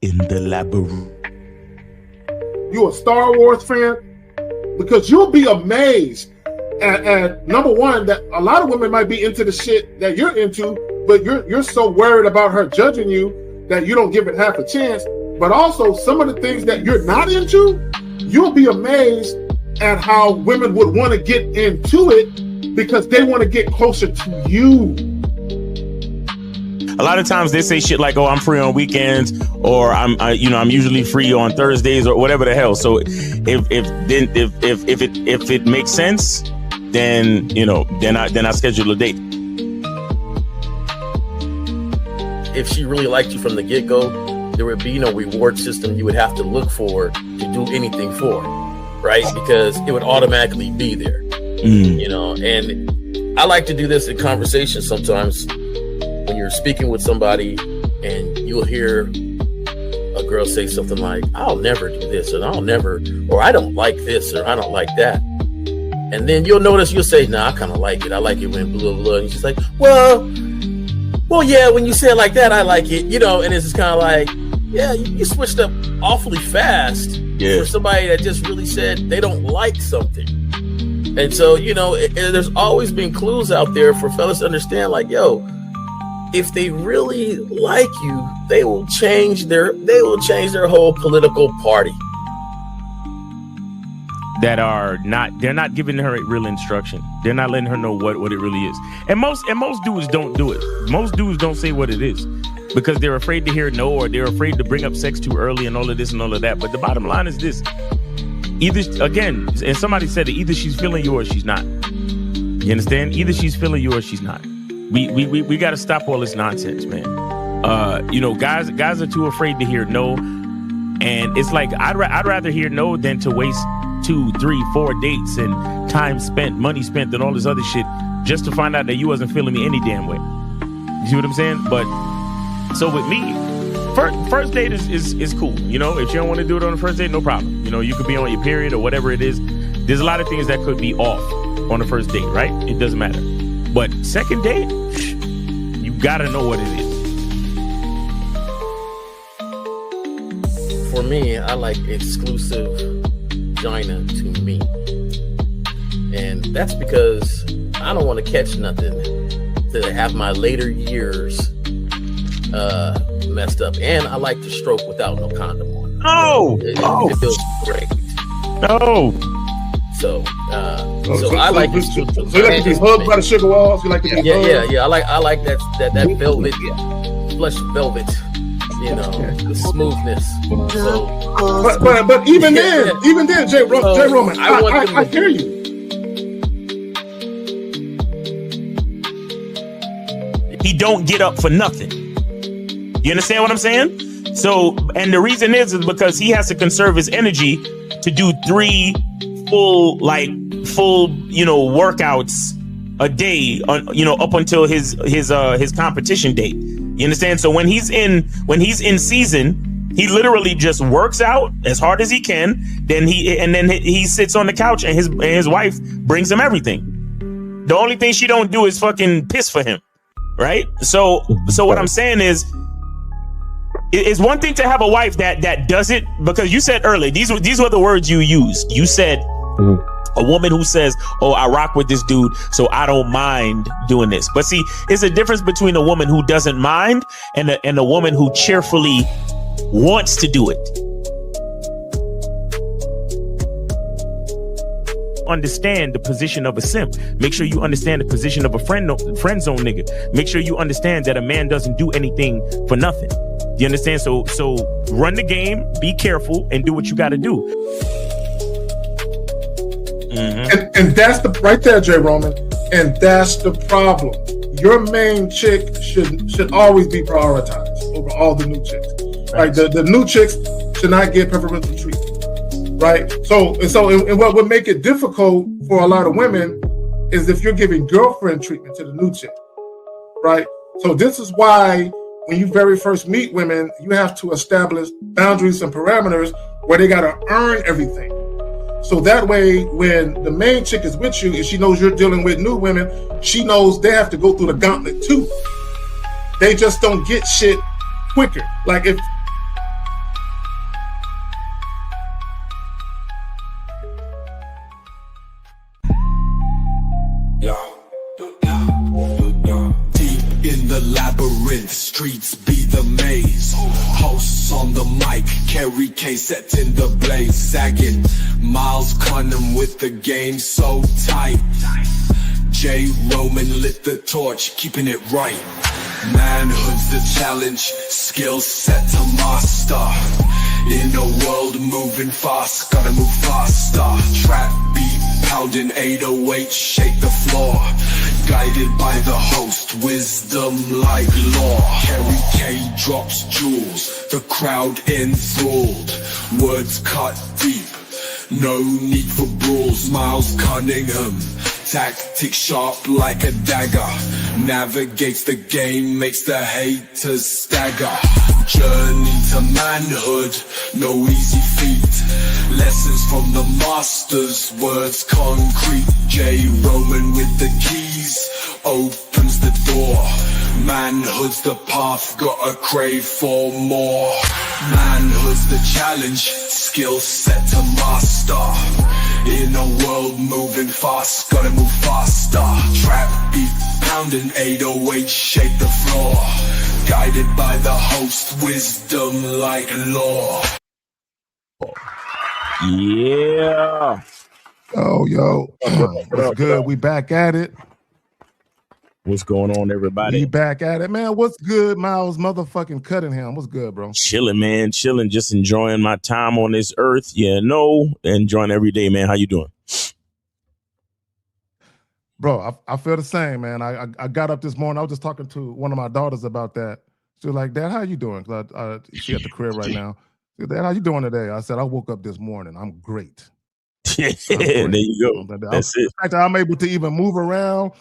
in the labyrinth. You a Star Wars fan? Because you'll be amazed at number one, that a lot of women might be into the shit that you're into, but you're so worried about her judging you that you don't give it half a chance. But also some of the things that you're not into, you'll be amazed at how women would want to get into it because they want to get closer to you. A lot of times they say shit like, "Oh, I'm free on weekends," or I'm usually free on Thursdays," or whatever the hell. So if it makes sense, then I schedule a date. If she really liked you from the get-go, there would be no reward system you would have to look for to do anything for, right? Because it would automatically be there, And I like to do this in conversation sometimes. When you're speaking with somebody and you'll hear a girl say something like, "I'll never do this," or "I don't like this," or "I don't like that." And then you'll notice you'll say, "Nah, I kind of like it. I like it when blah, blah, blah." And she's like, well, yeah, when you say it like that, I like it, and it's just kind of like, yeah, you switched up awfully fast for somebody that just really said they don't like something. And so, there's always been clues out there for fellas to understand, like, yo, if they really like you, they will change their whole political party. They're not giving her real instruction. They're not letting her know what it really is. And most dudes don't do it. Most dudes don't say what it is because they're afraid to hear no, or they're afraid to bring up sex too early and all of this and all of that. But the bottom line is this. Either, again, and somebody said it, either she's feeling you or she's not. You understand? Either she's feeling you or she's not. We got to stop all this nonsense, man. Guys are too afraid to hear no, and it's like I'd rather hear no than to waste 2, 3, 4 dates and time spent, money spent, and all this other shit just to find out that you wasn't feeling me any damn way. You see what I'm saying? But so with me, first date is cool. If you don't want to do it on the first date, no problem. You could be on your period or whatever it is. There's a lot of things that could be off on the first date, right? It doesn't matter. But second date, you gotta know what it is. For me, I like exclusive vagina to me. And that's because I don't want to catch nothing to have my later years messed up. And I like to stroke without no condom on. It feels great. No. So I like it. So you like to be hugged by the sugar walls? You like to be hugged? Yeah. I like that velvet, plush velvet. The smoothness. So, but even then, Jay Roman, I hear you. He don't get up for nothing. You understand what I'm saying? So, and the reason is because he has to conserve his energy to do 3 full workouts a day up until his competition date. You understand? So when he's in season, he literally just works out as hard as he can. Then he sits on the couch and his wife brings him everything. The only thing she don't do is fucking piss for him, right? So what I'm saying is, it's one thing to have a wife that does it, because you said earlier, these were the words you used. You said a woman who says, "Oh, I rock with this dude, so I don't mind doing this." But see, it's a difference between a woman who doesn't mind and a woman who cheerfully wants to do it. Understand the position of a simp. Make sure you understand the position of a friend zone nigga. Make sure you understand that a man doesn't do anything for nothing. You understand? So run the game, be careful, and do what you got to do. Mm-hmm. And that's right there, Jay Roman. And that's the problem. Your main chick should always be prioritized over all the new chicks. Right? The new chicks should not get preferential treatment. Right? So what would make it difficult for a lot of women is if you're giving girlfriend treatment to the new chick. Right? So this is why when you very first meet women, you have to establish boundaries and parameters where they got to earn everything. So that way, when the main chick is with you and she knows you're dealing with new women, she knows they have to go through the gauntlet too. They just don't get shit quicker. Like on the mic, Kerry K set in the blaze, sagging. Miles Cunham with the game so tight. J. Roman lit the torch, keeping it right. Manhood's the challenge, skill set to master. In a world moving fast, gotta move faster. Trap beat, pounding 808, shake the floor. Guided by the host, wisdom like law. Kerry K drops jewels, the crowd enthralled. Words cut deep, no need for brawls. Miles Cunningham, tactics sharp like a dagger. Navigates the game, makes the haters stagger. Journey to manhood, no easy feat. Lessons from the masters, words concrete. J. Roman with the keys, opens the door. Manhood's the path, gotta crave for more. Manhood's the challenge, skill set to master. In a world moving fast, gotta move faster. Trap beat, pounding 808, shake the floor. Guided by the host, wisdom like law. Yeah. Oh, yo. What's good? We back at it. What's going on, everybody? We back at it, man. What's good, Miles motherfucking Cunningham? What's good, bro? Chilling, man. Chilling, just enjoying my time on this earth. Yeah, enjoying every day, man. How you doing? Bro, I feel the same, man. I got up this morning. I was just talking to one of my daughters about that. She was like, Dad, how you doing? She at the crib right now. She said, Dad, how you doing today? I said, I woke up this morning. I'm great. There you go. That's it. The fact that I'm able to even move around.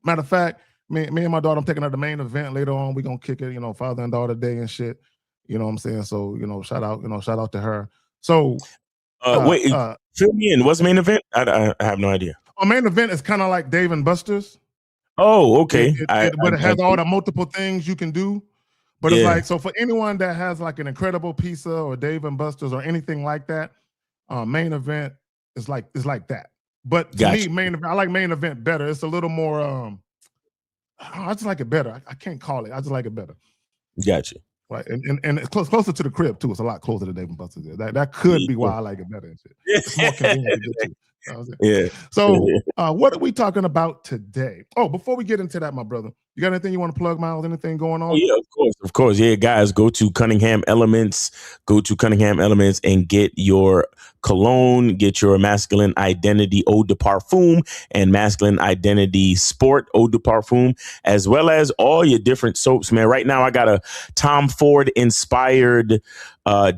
Matter of fact, me and my daughter, I'm taking her to the main event later on. We're gonna kick it, father and daughter day and shit. You know what I'm saying? So, shout out to her. So wait, fill me in. What's the main event? I have no idea. Our main event is kind of like Dave and Buster's. Oh, okay. But it has all the multiple things you can do. But it's like, so for anyone that has like an Incredible Pizza or Dave and Buster's or anything like that, main event is like that. But to me, I like main event better. It's a little more. I just like it better. I can't call it. I just like it better. Gotcha. Right, and it's closer to the crib too. It's a lot closer to Dave and Buster's. That could be why I like it better and shit. It's more convenient to get to. Yeah. So, what are we talking about today? Oh, before we get into that, my brother, you got anything you want to plug, Miles? Anything going on? Oh, yeah, of course. Yeah, guys, go to Cunningham Elements. And get your cologne, get your masculine identity eau de parfum and masculine identity sport eau de parfum, as well as all your different soaps, man. Right now, I got a Tom Ford inspired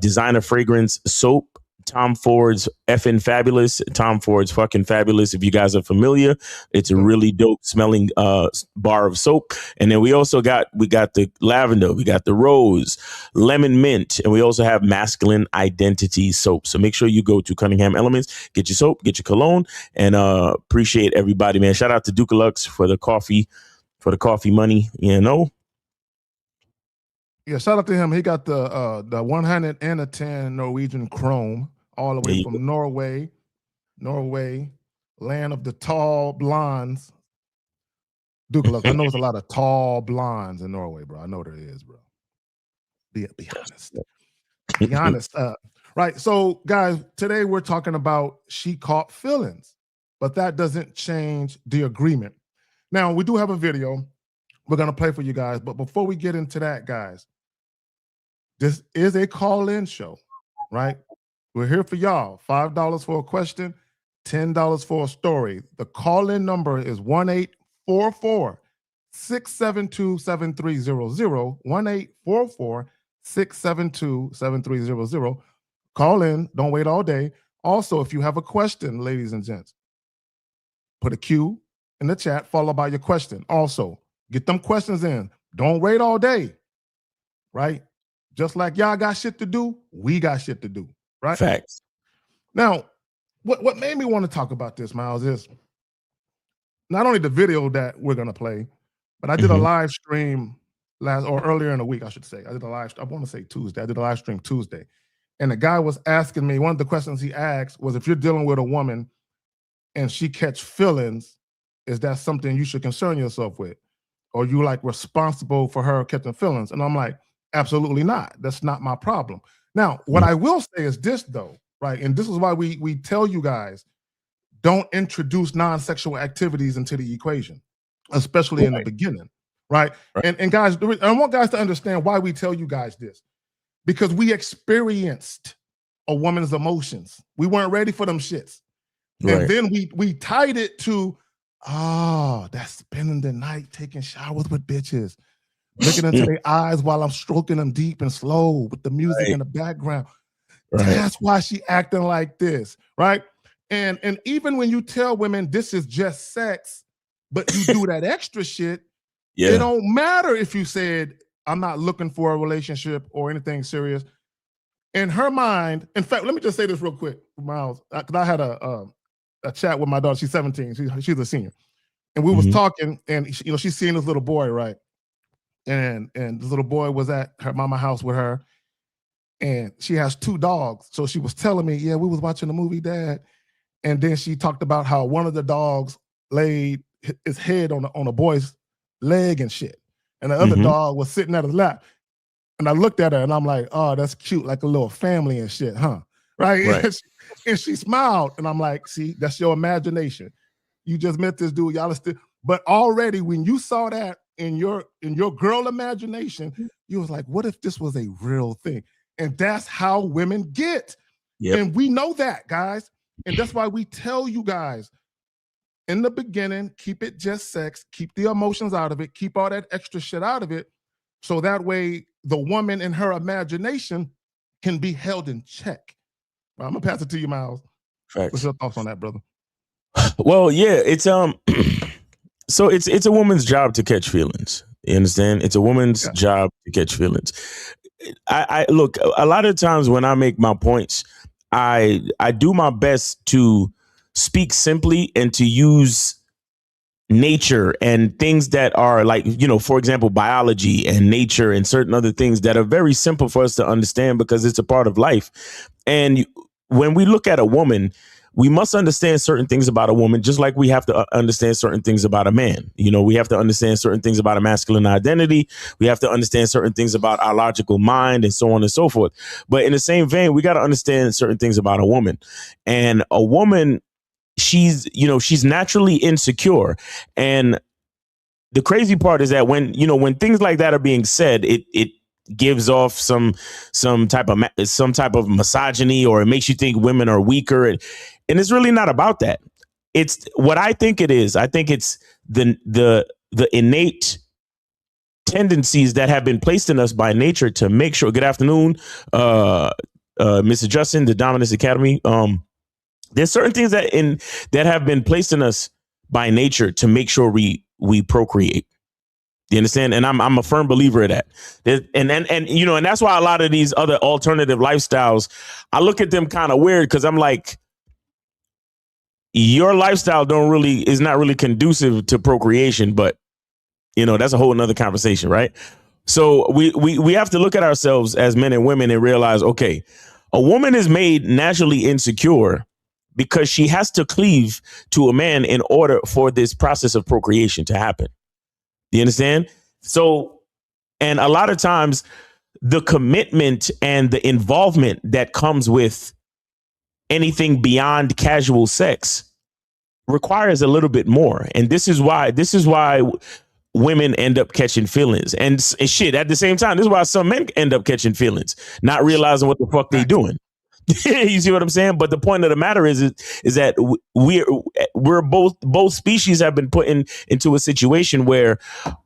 designer fragrance soap. Tom Ford's effing fabulous. Tom Ford's fucking fabulous. If you guys are familiar, it's a really dope smelling bar of soap. And then we got the lavender, we got the rose, lemon mint, and we also have masculine identity soap. So make sure you go to Cunningham Elements, get your soap, get your cologne, and appreciate everybody, man. Shout out to Dukalux for the coffee money, Yeah, shout out to him. He got the 110 Norwegian Chrome, all the way from Norway, land of the tall blondes. Duke, look, I know there's a lot of tall blondes in Norway, bro. I know there is, bro. Be honest. Be honest. Right. So, guys, today we're talking about she caught feelings, but that doesn't change the agreement. Now, we do have a video we're going to play for you guys, but before we get into that, guys, this is a call-in show, right? We're here for y'all. $5 for a question, $10 for a story. The call-in number is 1-844-672-7300, 1-844-672-7300. Call in. Don't wait all day. Also, if you have a question, ladies and gents, put a Q in the chat followed by your question. Also, get them questions in. Don't wait all day, right? Just like y'all got shit to do, we got shit to do, right? Facts. Now, what made me want to talk about this, Miles, is not only the video that we're going to play, but I did a live stream earlier in the week, I should say. I want to say Tuesday. I did a live stream Tuesday. And the guy was asking me, one of the questions he asked was, if you're dealing with a woman and she catch feelings, is that something you should concern yourself with? Or you like responsible for her catching feelings? And I'm like, Absolutely not. That's not my problem. Now, what I will say is this, though, right? And this is why we tell you guys, don't introduce non-sexual activities into the equation, especially in the beginning, right? And guys, I want guys to understand why we tell you guys this, because we experienced a woman's emotions. We weren't ready for them shits. And then we tied it to, that's spending the night taking showers with bitches, looking into their eyes while I'm stroking them deep and slow with the music in the background. That's why she acting like this, right? And even when you tell women this is just sex, but you do that extra shit, it don't matter if you said, I'm not looking for a relationship or anything serious. In her mind, in fact, let me just say this real quick, Miles, because I had a chat with my daughter. She's 17. She's a senior. And we was talking, and she's seeing this little boy, right? And this little boy was at her mama house with her, and she has 2 dogs. So she was telling me, we was watching the movie, Dad. And then she talked about how one of the dogs laid his head on a boy's leg and shit. And the other dog was sitting at his lap. And I looked at her and I'm like, oh, that's cute, like a little family and shit, huh? Right? And she smiled. And I'm like, see, that's your imagination. You just met this dude, y'all are still. But already when you saw that in your girl imagination, you was like, what if this was a real thing? And that's how women get. And we know that, guys. And that's why we tell you guys in the beginning, keep it just sex, keep the emotions out of it, keep all that extra shit out of it. So that way the woman in her imagination can be held in check. Well, I'm gonna pass it to you, Miles. What's your thoughts on that, brother? Well, it's so it's a woman's job to catch feelings. You understand? It's a woman's job to catch feelings. I look, a lot of times when I make my points, I do my best to speak simply and to use nature and things that are like, for example, biology and nature and certain other things that are very simple for us to understand because it's a part of life. And when we look at a woman, we must understand certain things about a woman, just like we have to understand certain things about a man. We have to understand certain things about a masculine identity. We have to understand certain things about our logical mind and so on and so forth. But in the same vein, we got to understand certain things about a woman. And a woman, she's naturally insecure. And the crazy part is that when things like that are being said, it gives off some type of misogyny, or it makes you think women are weaker. And it's really not about that. It's what I think it is. I think it's the innate tendencies that have been placed in us by nature to make sure. Good afternoon, Mr. Justin, the Dominance Academy. There's certain things that have been placed in us by nature to make sure we procreate. You understand? And I'm a firm believer of that. And that's why a lot of these other alternative lifestyles, I look at them kind of weird, because I'm like, your lifestyle is not really conducive to procreation, but that's a whole nother conversation, right? So we have to look at ourselves as men and women and realize, okay, a woman is made naturally insecure because she has to cleave to a man in order for this process of procreation to happen. Do you understand? So, and a lot of times the commitment and the involvement that comes with anything beyond casual sex requires a little bit more. And this is why women end up catching feelings and shit. At the same time, this is why some men end up catching feelings, not realizing what the fuck they doing. You see what I'm saying? But the point of the matter is that we're both species have been put into a situation where,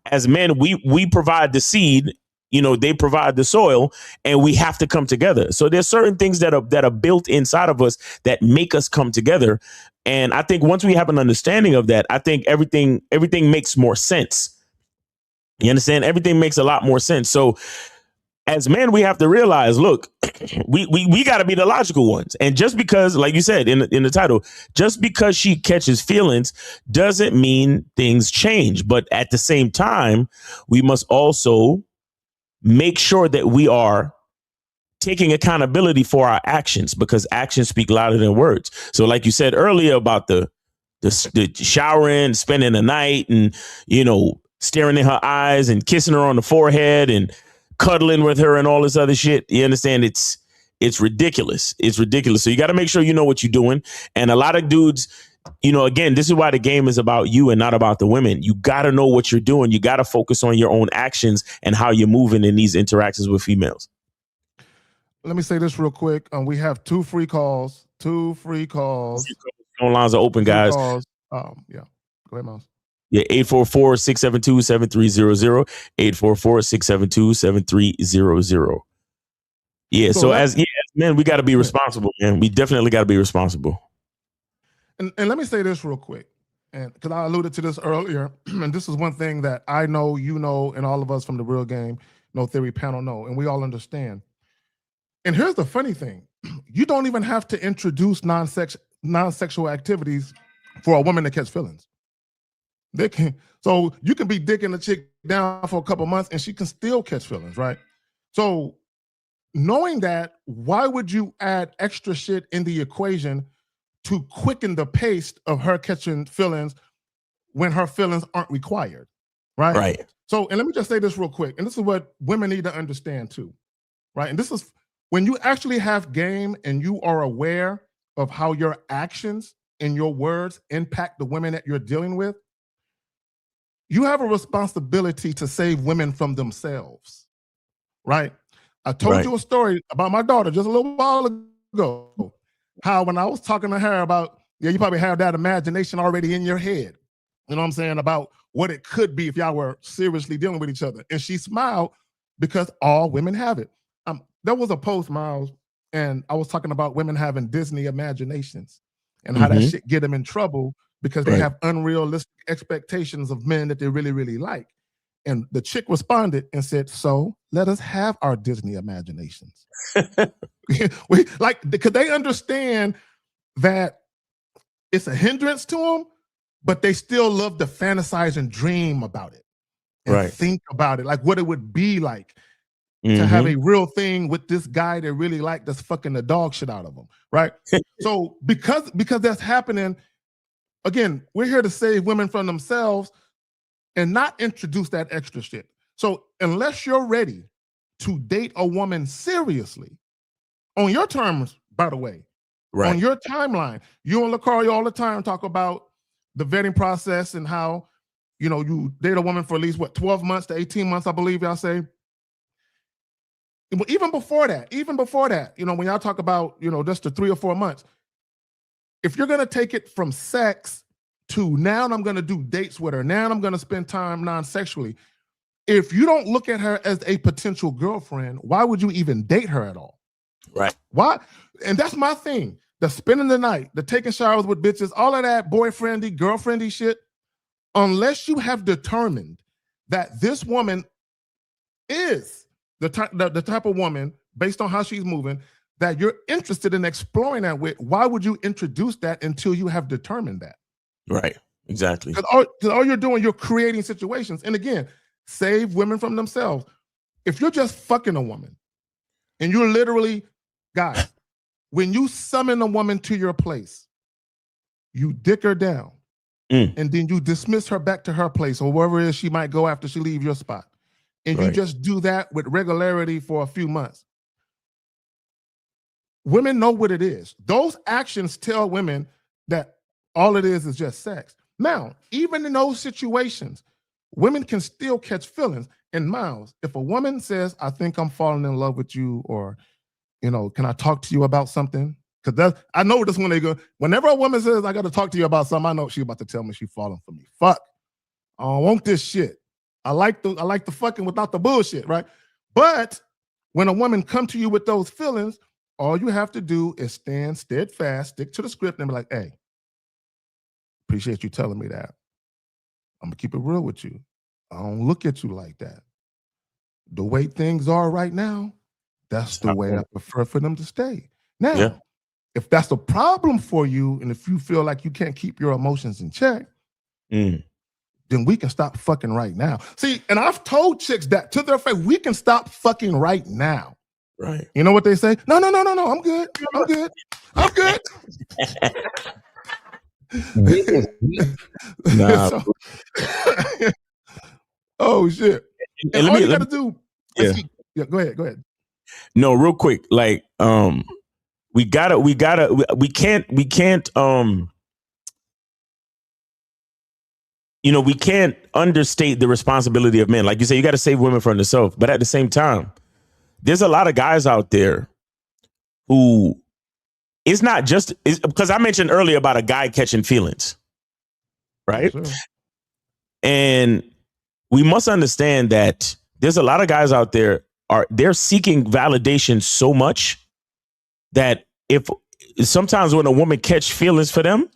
as men, we provide the seed, they provide the soil, and we have to come together. So there's certain things that are built inside of us that make us come together. And I think once we have an understanding of that, I think everything makes more sense. You understand? Everything makes a lot more sense. So as men, we have to realize, look, we got to be the logical ones. And just because, like you said in the title, just because she catches feelings doesn't mean things change. But at the same time, we must also make sure that we are taking accountability for our actions, because actions speak louder than words. So like you said earlier about the showering, spending the night, and, staring in her eyes and kissing her on the forehead and cuddling with her and all this other shit. You understand? It's ridiculous. It's ridiculous. So you got to make sure you know what you're doing. And a lot of dudes, again, this is why the game is about you and not about the women. You got to know what you're doing. You got to focus on your own actions and how you're moving in these interactions with females. Let me say this real quick. We have two free calls. Phone lines are open, guys. Yeah. Go ahead, Miles. Yeah, 844-672-7300. 844-672-7300. Yeah, so as men, we got to be responsible, man. We definitely got to be responsible. And let me say this real quick, and because I alluded to this earlier, and this is one thing that I know, and all of us from the Real Game No Theory panel know, and we all understand. And here's the funny thing. You don't even have to introduce non-sexual activities for a woman to catch feelings. So you can be dicking a chick down for a couple months and she can still catch feelings, right? So knowing that, why would you add extra shit in the equation to quicken the pace of her catching feelings when her feelings aren't required, right? Right. So, and let me just say this real quick, and this is what women need to understand too, right? And this is when you actually have game and you are aware of how your actions and your words impact the women that you're dealing with, you have a responsibility to save women from themselves, right? I told you a story about my daughter just a little while ago, how when I was talking to her about, you probably have that imagination already in your head, you know what I'm saying, about what it could be if y'all were seriously dealing with each other. And she smiled because all women have it. There was a post, Miles, and I was talking about women having Disney imaginations and how that shit get them in trouble because they have unrealistic expectations of men that they really, really like. And the chick responded and said, so let us have our Disney imaginations. Because they understand that it's a hindrance to them, but they still love to fantasize and dream about it and think about it, like what it would be like to have a real thing with this guy they really like that's fucking the dog shit out of them, right? So because that's happening, again, we're here to save women from themselves and not introduce that extra shit. So unless you're ready to date a woman seriously, on your terms, by the way, on your timeline, you and LaCario all the time talk about the vetting process and how, you date a woman for at least, 12 months to 18 months, I believe y'all say. Even before that, when y'all talk about, just the 3 or 4 months, if you're going to take it from sex to now I'm going to do dates with her, now I'm going to spend time non-sexually, if you don't look at her as a potential girlfriend, why would you even date her at all? Right. Why? And that's my thing. The spending the night, the taking showers with bitches, all of that boyfriendy, girlfriendy shit, unless you have determined that this woman is the type of woman, based on how she's moving, that you're interested in exploring that with, why would you introduce that until you have determined that? Right, exactly. Because all you're doing, you're creating situations. And again, save women from themselves. If you're just fucking a woman, and you're literally, guys, when you summon a woman to your place, you dick her down, and then you dismiss her back to her place or wherever it is she might go after she leaves your spot. And you just do that with regularity for a few months. Women know what it is. Those actions tell women that all it is just sex. Now, even in those situations, women can still catch feelings. And Miles, if a woman says, I think I'm falling in love with you, or, can I talk to you about something? Because I know this when they go, whenever a woman says, I got to talk to you about something, I know she's about to tell me she's falling for me. Fuck. I don't want this shit. I like the fucking without the bullshit, right? But when a woman come to you with those feelings, all you have to do is stand steadfast, stick to the script, and be like, hey, appreciate you telling me that. I'm gonna keep it real with you. I don't look at you like that. The way things are right now, that's the way I prefer for them to stay. Now, if that's a problem for you, and if you feel like you can't keep your emotions in check, then we can stop fucking right now. See, and I've told chicks that to their face, we can stop fucking right now. Right. You know what they say? No, I'm good. I'm good. Nah. Oh shit. And all you gotta do is Yeah, go ahead. No, real quick. Like, we can't, we can't understate the responsibility of men. Like you say, you got to save women from themselves. But at the same time, there's a lot of guys out there who it's not just because I mentioned earlier about a guy catching feelings, right? Yes, and we must understand that there's a lot of guys out there they're seeking validation so much that if sometimes when a woman catch feelings for them,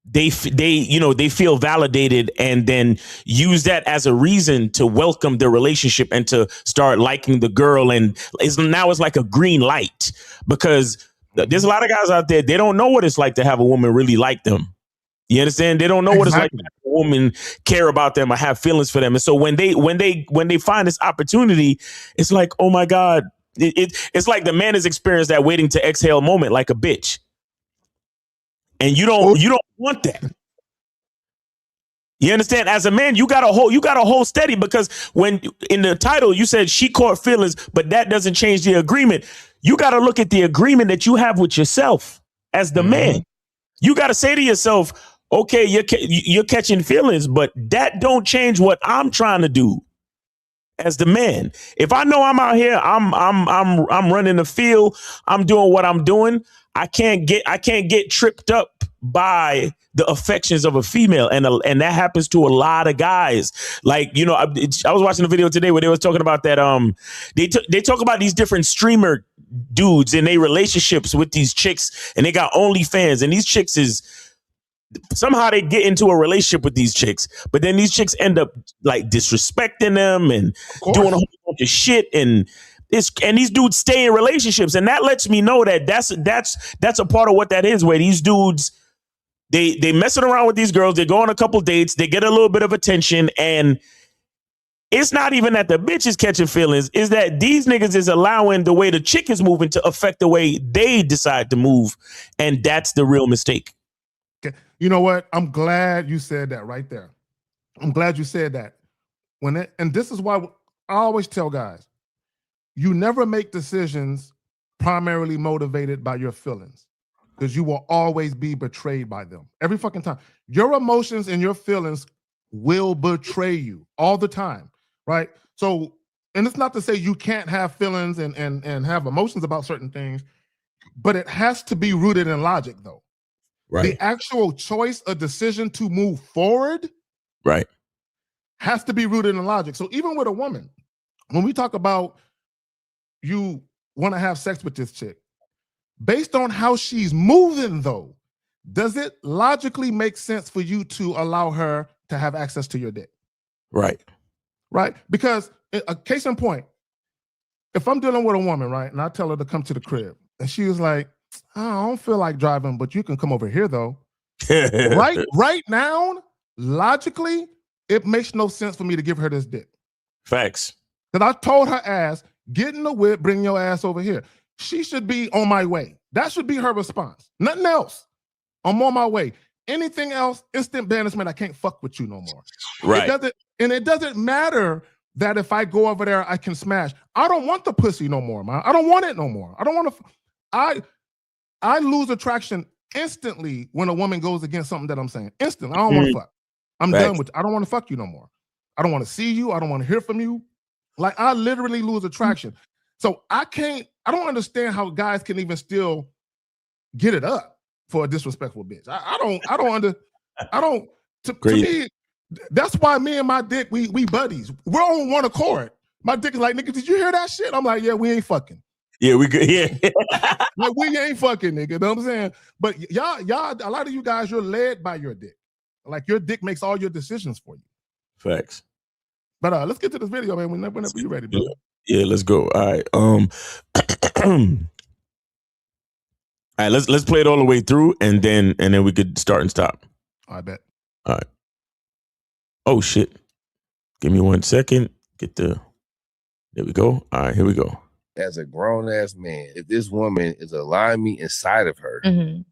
they feel validated and then use that as a reason to welcome the relationship and to start liking the girl. And now it's like a green light because there's a lot of guys out there, they don't know what it's like to have a woman really like them. You understand? They don't know what it's like to have a woman care about them or have feelings for them. And so when they find this opportunity, it's like, oh my God, it's like the man has experienced that waiting to exhale moment like a bitch. And you don't want that. You understand? As a man, you gotta hold steady because when in the title you said she caught feelings, but that doesn't change the agreement. You gotta look at the agreement that you have with yourself as the man. You gotta say to yourself, okay, you're catching feelings, but that don't change what I'm trying to do as the man. If I know I'm out here, I'm running the field, I'm doing what I'm doing. I can't get tripped up by the affections of a female, and that happens to a lot of guys. Like, I was watching a video today where they was talking about that. They talk about these different streamer dudes and their relationships with these chicks, and they got OnlyFans, and these chicks is somehow they get into a relationship with these chicks, but then these chicks end up like disrespecting them and doing a whole bunch of shit, and these dudes stay in relationships, and that lets me know that that's a part of what that is, where these dudes they messing around with these girls, they go on a couple dates, they get a little bit of attention, and it's not even that the bitch is catching feelings, is that these niggas is allowing the way the chick is moving to affect the way they decide to move, and that's the real mistake. Okay. You know what? I'm glad you said that right there. I'm glad you said that. And this is why I always tell guys, you never make decisions primarily motivated by your feelings, because you will always be betrayed by them every fucking time. Your emotions and your feelings will betray you all the time, right? So, and it's not to say you can't have feelings and have emotions about certain things, but it has to be rooted in logic, though. Right. The actual choice, a decision to move forward, right, has to be rooted in logic. So even with a woman, when we talk about you want to have sex with this chick, based on how she's moving, though, does it logically make sense for you to allow her to have access to your dick? Right. Right? Because a case in point, if I'm dealing with a woman, right, and I tell her to come to the crib, and she was like, I don't feel like driving, but you can come over here, though. right now, logically, it makes no sense for me to give her this dick. Facts. Because I told her ass, get in the whip, bring your ass over here. She should be on my way. That should be her response. Nothing else. I'm on my way. Anything else, instant banishment. I can't fuck with you no more. Right. It doesn't matter that if I go over there, I can smash. I don't want the pussy no more, man. I don't want it no more. I don't want to. I lose attraction instantly when a woman goes against something that I'm saying. Instantly. I don't want to fuck. I'm done with it. I don't want to fuck you no more. I don't want to see you. I don't want to hear from you. Like, I literally lose attraction. So I don't understand how guys can even still get it up for a disrespectful bitch. To me, that's why me and my dick, we buddies. We're on one accord. My dick is like, nigga, did you hear that shit? I'm like, yeah, we ain't fucking. Yeah, we good. Yeah. Like, we ain't fucking, nigga. You know what I'm saying? But y'all, a lot of you guys, you're led by your dick. Like, your dick makes all your decisions for you. Facts. But let's get to this video, man. Whenever you're ready, bro. Yeah, let's go. All right. All right, let's play it all the way through, and then we could start and stop. I bet. All right. Oh shit. Give me 1 second. There we go. All right, here we go. As a grown-ass man, if this woman is allowing me inside of her,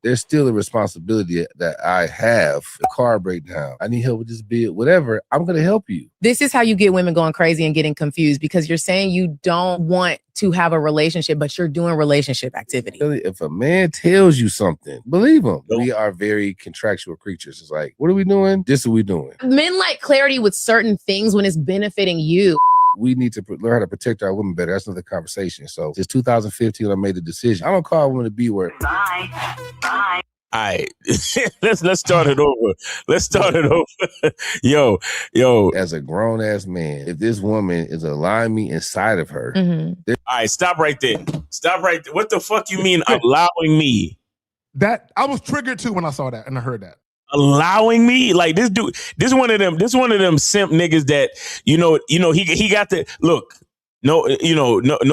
there's still a responsibility that I have. The car breakdown, I need help with this bill, whatever, I'm going to help you. This is how you get women going crazy and getting confused, because you're saying you don't want to have a relationship, but you're doing relationship activity. If a man tells you something, believe him. We are very contractual creatures. It's like, what are we doing? This is what we're doing. Men like clarity with certain things when it's benefiting you. We need to learn how to protect our women better. That's another conversation. So since 2015, I made the decision. I don't call a woman a B word. Bye. All right, let's start it over. Let's start it over. Yo. As a grown ass man, if this woman is allowing me inside of her, all right, stop right there. Stop right there. What the fuck you mean allowing me? That I was triggered too when I saw that and I heard that. Allowing me, like this dude, this one of them simp niggas that he got the look. No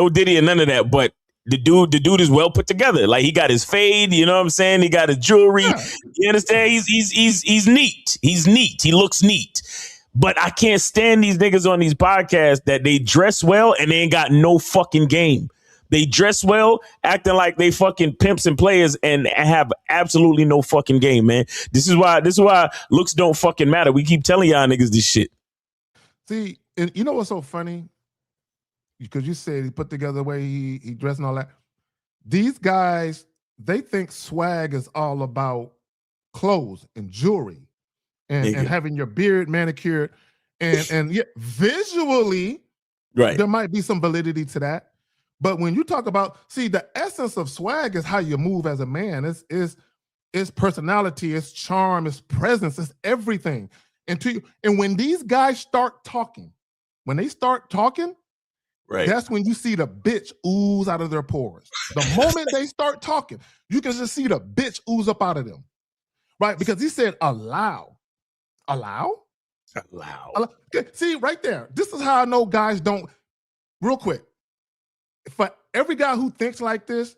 Diddy and none of that, but the dude is well put together. Like he got his fade, you know what I'm saying? He got his jewelry. Yeah. You understand? He's neat. He's neat. He looks neat. But I can't stand these niggas on these podcasts that they dress well and they ain't got no fucking game. They dress well, acting like they fucking pimps and players and have absolutely no fucking game, man. This is why looks don't fucking matter. We keep telling y'all niggas this shit. See, and you know what's so funny? Because you said he put together the way he dressed and all that. These guys, they think swag is all about clothes and jewelry and having your beard manicured and yeah, visually, right, there might be some validity to that. But when you talk about, see, the essence of swag is how you move as a man. It's personality, it's charm, it's presence, it's everything. And when these guys start talking, right, that's when you see the bitch ooze out of their pores. The moment they start talking, you can just see the bitch ooze up out of them. Right? Because he said allow. See, right there. This is how I know guys don't, real quick. For every guy who thinks like this,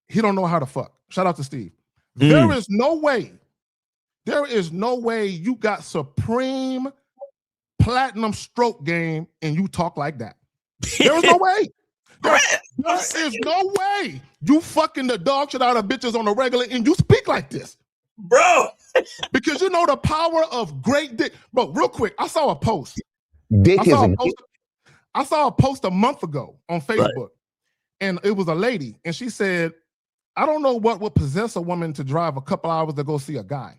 he don't know how to fuck. Shout out to Steve. There is no way you got supreme platinum stroke game and you talk like that. There's no way. There is no way you fucking the dog shit out of bitches on the regular and you speak like this. Bro. Because you know the power of great dick. Bro, real quick, I saw a post. I saw a post a month ago on Facebook, right, and it was a lady, and she said, I don't know what would possess a woman to drive a couple hours to go see a guy.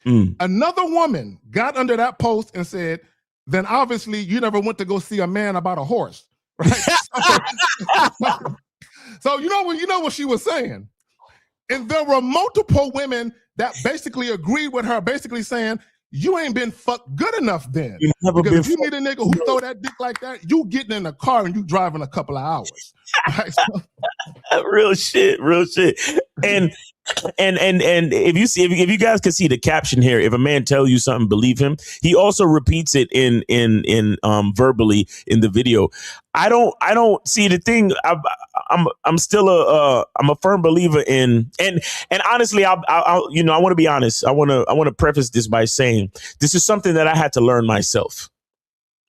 Another woman got under that post and said, then obviously you never went to go see a man about a horse, right? So you know what she was saying. And there were multiple women that basically agreed with her, basically saying, you ain't been fucked good enough then. Because if you need a nigga who throw that dick like that, you getting in a car and you driving a couple of hours. Right? Real shit. And if you guys can see the caption here, if a man tells you something, believe him. He also repeats it in verbally in the video. I don't see the thing. I'm still I'm a firm believer in and honestly, I want to be honest. I want to preface this by saying this is something that I had to learn myself.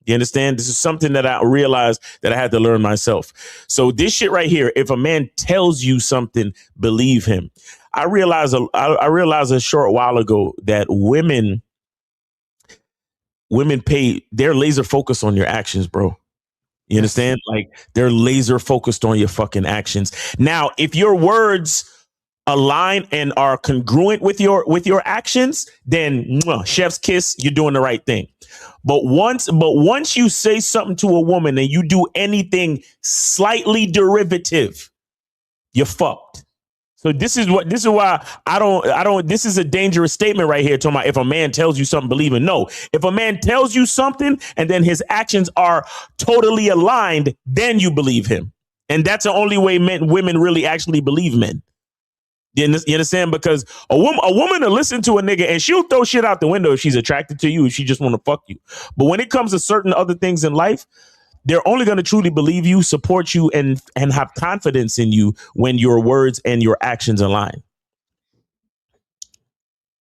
You understand? This is something that I realized that I had to learn myself. So this shit right here, if a man tells you something, believe him. I realized a short while ago that women they're laser focused on your actions, bro. You understand? Like they're laser focused on your fucking actions. Now, if your words align and are congruent with your actions, then chef's kiss, you're doing the right thing. But once you say something to a woman and you do anything slightly derivative, you're fucked. So this is why I don't this is a dangerous statement right here talking about if a man tells you something, believe him. No, if a man tells you something and then his actions are totally aligned, then you believe him. And that's the only way women really actually believe men. You understand? Because a woman will listen to a nigga and she'll throw shit out the window if she's attracted to you, if she just want to fuck you. But when it comes to certain other things in life, they're only going to truly believe you, support you, and have confidence in you when your words and your actions align.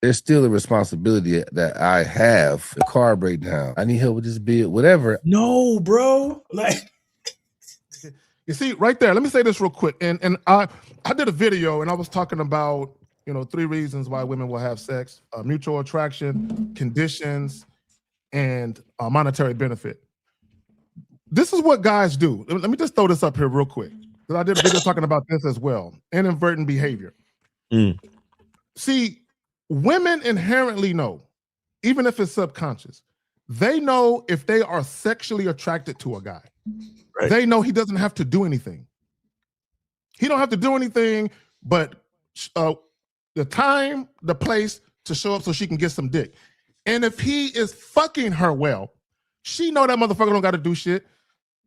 There's still a responsibility that I have. The car breakdown, I need help with this bill, whatever. No, bro. Like, You see, right there. Let me say this real quick. And I did a video and I was talking about 3 reasons why women will have sex: mutual attraction, conditions, and monetary benefit. This is what guys do. Let me just throw this up here real quick, because I did a video talking about this as well. Inadvertent behavior. See, women inherently know, even if it's subconscious, they know if they are sexually attracted to a guy. Right. They know he doesn't have to do anything. He don't have to do anything but the time, the place to show up so she can get some dick. And if he is fucking her well, she know that motherfucker don't got to do shit.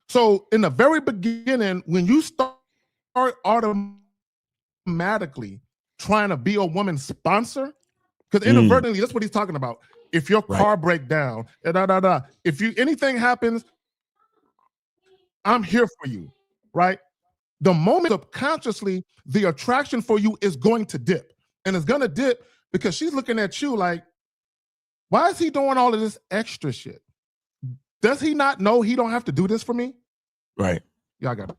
So in the very beginning, when you start automatically trying to be a woman's sponsor, because inadvertently, that's what he's talking about. If your car break down, if anything happens, I'm here for you, right? The moment subconsciously, the attraction for you is going to dip. And it's going to dip because she's looking at you like, why is he doing all of this extra shit? Does he not know he don't have to do this for me? Right. Yeah, I got it.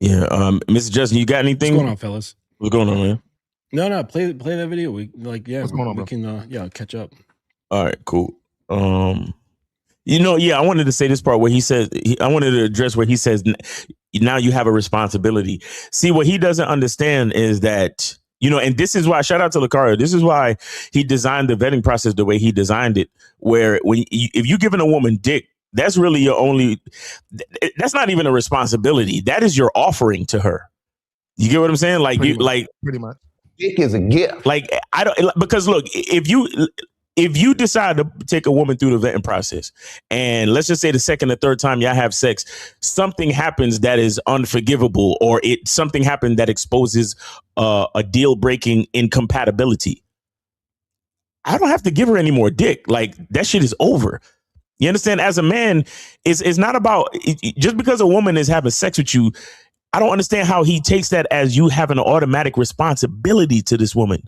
Yeah. Mr. Justin, you got anything? What's going on, fellas? What's going on, man? No, play that video. We What's going on, we bro? can catch up. All right, cool. I wanted to say this part where he says, I wanted to address where he says, now you have a responsibility. See, what he doesn't understand is that, and this is why, shout out to Lucario, this is why he designed the vetting process the way he designed it, where if you're giving a woman dick, that's really that's not even a responsibility. That is your offering to her. You get what I'm saying? Pretty much. Dick is a gift. Because look, if you decide to take a woman through the vetting process, and let's just say the second or third time y'all have sex, something happens that is unforgivable, or something happened that exposes a deal breaking incompatibility, I don't have to give her any more dick. Like, that shit is over. You understand? As a man, it's not about just because a woman is having sex with you. I don't understand how he takes that as you having an automatic responsibility to this woman.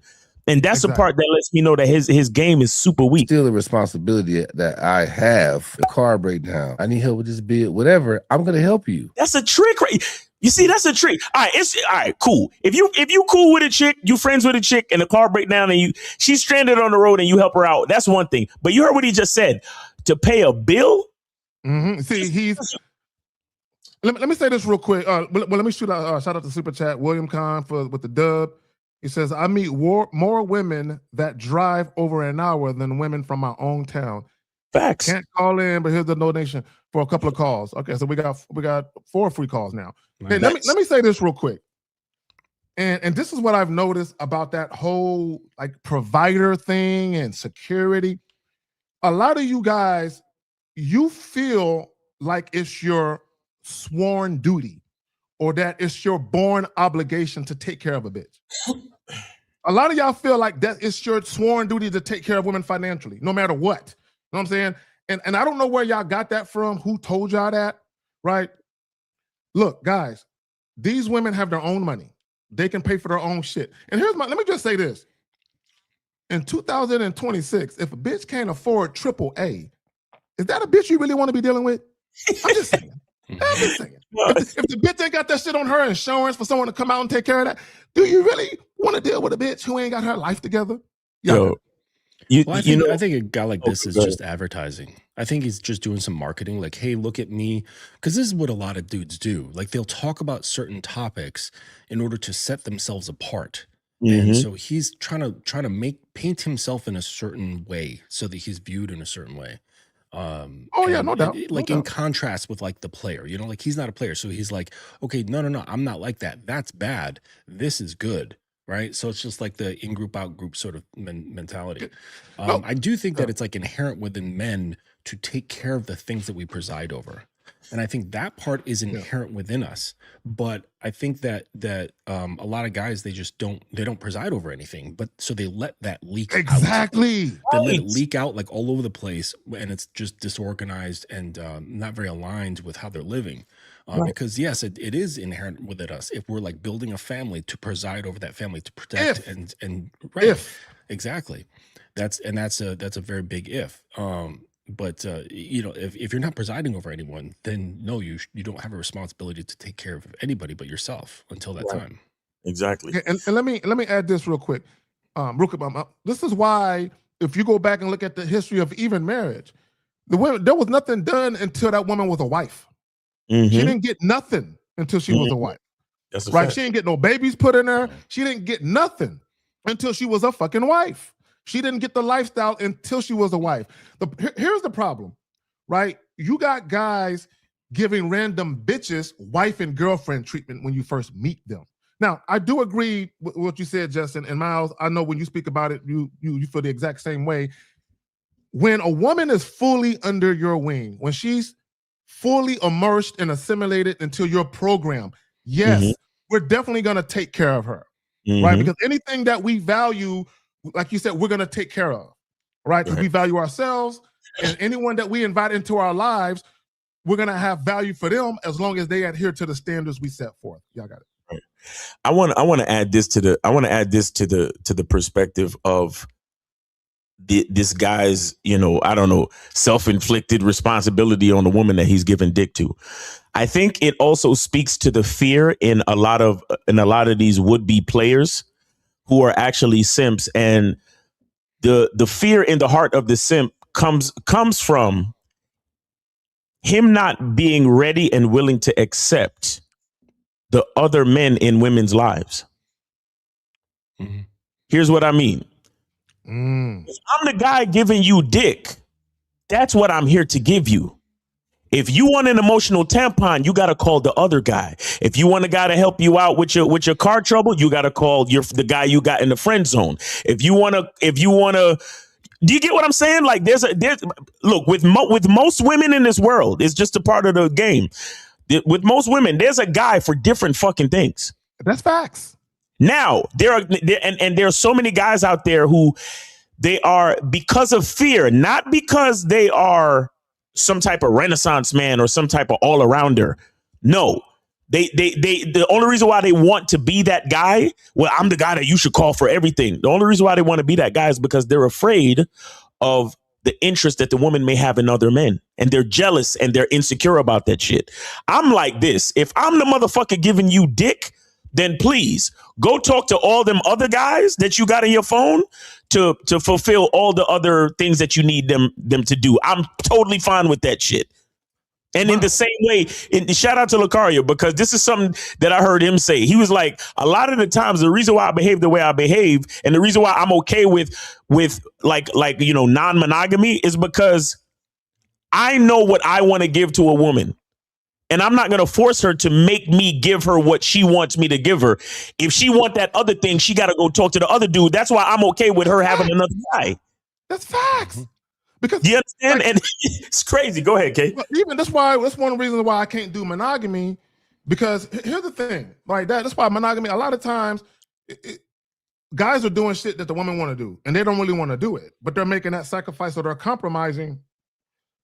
And that's the part that lets me know that his game is super weak. Still a responsibility that I have. The car breakdown, I need help with this bill, whatever. I'm gonna help you. That's a trick, right? You see, that's a trick. All right, cool. If you cool with a chick, you friends with a chick, and the car breakdown, and she's stranded on the road, and you help her out. That's one thing. But you heard what he just said. To pay a bill. See, Let me say this real quick. Let me shoot out. Shout out to Super Chat William Khan with the dub. He says, I meet more women that drive over an hour than women from my own town. Facts. Can't call in, but here's the donation for a couple of calls. Okay, so we got 4 free calls now. Nice. Hey, let me say this real quick. And this is what I've noticed about that whole provider thing and security. A lot of you guys, you feel like it's your sworn duty, or that it's your born obligation to take care of a bitch. A lot of y'all feel like that it's your sworn duty to take care of women financially, no matter what. You know what I'm saying? And I don't know where y'all got that from, who told y'all that, right? Look, guys, these women have their own money. They can pay for their own shit. And let me just say this. In 2026, if a bitch can't afford AAA, is that a bitch you really want to be dealing with? I'm just saying. If the bitch ain't got that shit on her insurance for someone to come out and take care of that, do you really want to deal with a bitch who ain't got her life together? Yo, I think a guy like this is just advertising. I think he's just doing some marketing, like, hey, look at me. Because this is what a lot of dudes do. Like, they'll talk about certain topics in order to set themselves apart. And so he's trying to paint himself in a certain way so that he's viewed in a certain way. No doubt. In contrast with the player, he's not a player. So he's like, okay, no, I'm not like that. That's bad. This is good. Right. So it's just like the in-group, out-group sort of mentality. I do think that it's inherent within men to take care of the things that we preside over. And I think that part is inherent within us. But I think that a lot of guys, they don't preside over anything. But so they let that leak out. Exactly. They let it leak out all over the place, and it's just disorganized and not very aligned with how they're living. Because yes, it is inherent within us. If we're building a family, to preside over that family, to protect and right. Exactly. That's a very big if. But you know, if you're not presiding over anyone, then no, you don't have a responsibility to take care of anybody but yourself until that time. Exactly. Okay, and let me add this real quick. This is why if you go back and look at the history of even marriage, there was nothing done until that woman was a wife. She didn't get nothing until she was a wife. That's a right. fact. She didn't get no babies put in her. She didn't get nothing until she was a fucking wife. She didn't get the lifestyle until she was a wife. Here's the problem, right? You got guys giving random bitches wife and girlfriend treatment when you first meet them. Now, I do agree with what you said, Justin, and Miles. I know when you speak about it, you feel the exact same way. When a woman is fully under your wing, when she's fully immersed and assimilated into your program, yes, we're definitely going to take care of her, right? Because anything that we value, like you said, we're going to take care of, right? Because we value ourselves, and anyone that we invite into our lives, we're going to have value for them as long as they adhere to the standards we set forth. Y'all got it. Right. I want to add this to the perspective of this guy's, I don't know, self-inflicted responsibility on the woman that he's giving dick to. I think it also speaks to the fear in a lot of these would-be players who are actually simps, and the fear in the heart of the simp comes from him not being ready and willing to accept the other men in women's lives. Here's what I mean. I'm the guy giving you dick. That's what I'm here to give you. If you want an emotional tampon, you got to call the other guy. If you want a guy to help you out with your car trouble, you got to call the guy you got in the friend zone. If you want to, do you get what I'm saying? Like look, with most women in this world, it's just a part of the game. With most women, there's a guy for different fucking things. That's facts. Now, there are so many guys out there who they are, because of fear, not because they are some type of Renaissance man or some type of all-arounder. No, the only reason why they want to be that guy, well, I'm the guy that you should call for everything. The only reason why they want to be that guy is because they're afraid of the interest that the woman may have in other men, and they're jealous and they're insecure about that shit. I'm like this. If I'm the motherfucker giving you dick, then please go talk to all them other guys that you got in your phone to fulfill all the other things that you need them to do. I'm totally fine with that shit. And in the same way, shout out to Lucario, because this is something that I heard him say. He was like, a lot of the times, the reason why I behave the way I behave, and the reason why I'm okay with like non-monogamy, is because I know what I want to give to a woman. And I'm not going to force her to make me give her what she wants me to give her. If she want that other thing, she got to go talk to the other dude. That's why I'm okay with her having another guy. That's facts. Because you understand? And it's crazy. Go ahead, Kate. Even that's one of the reasons why I can't do monogamy. Because here's the thing, like that's why monogamy. A lot of times, guys are doing shit that the women want to do, and they don't really want to do it, but they're making that sacrifice, or they're compromising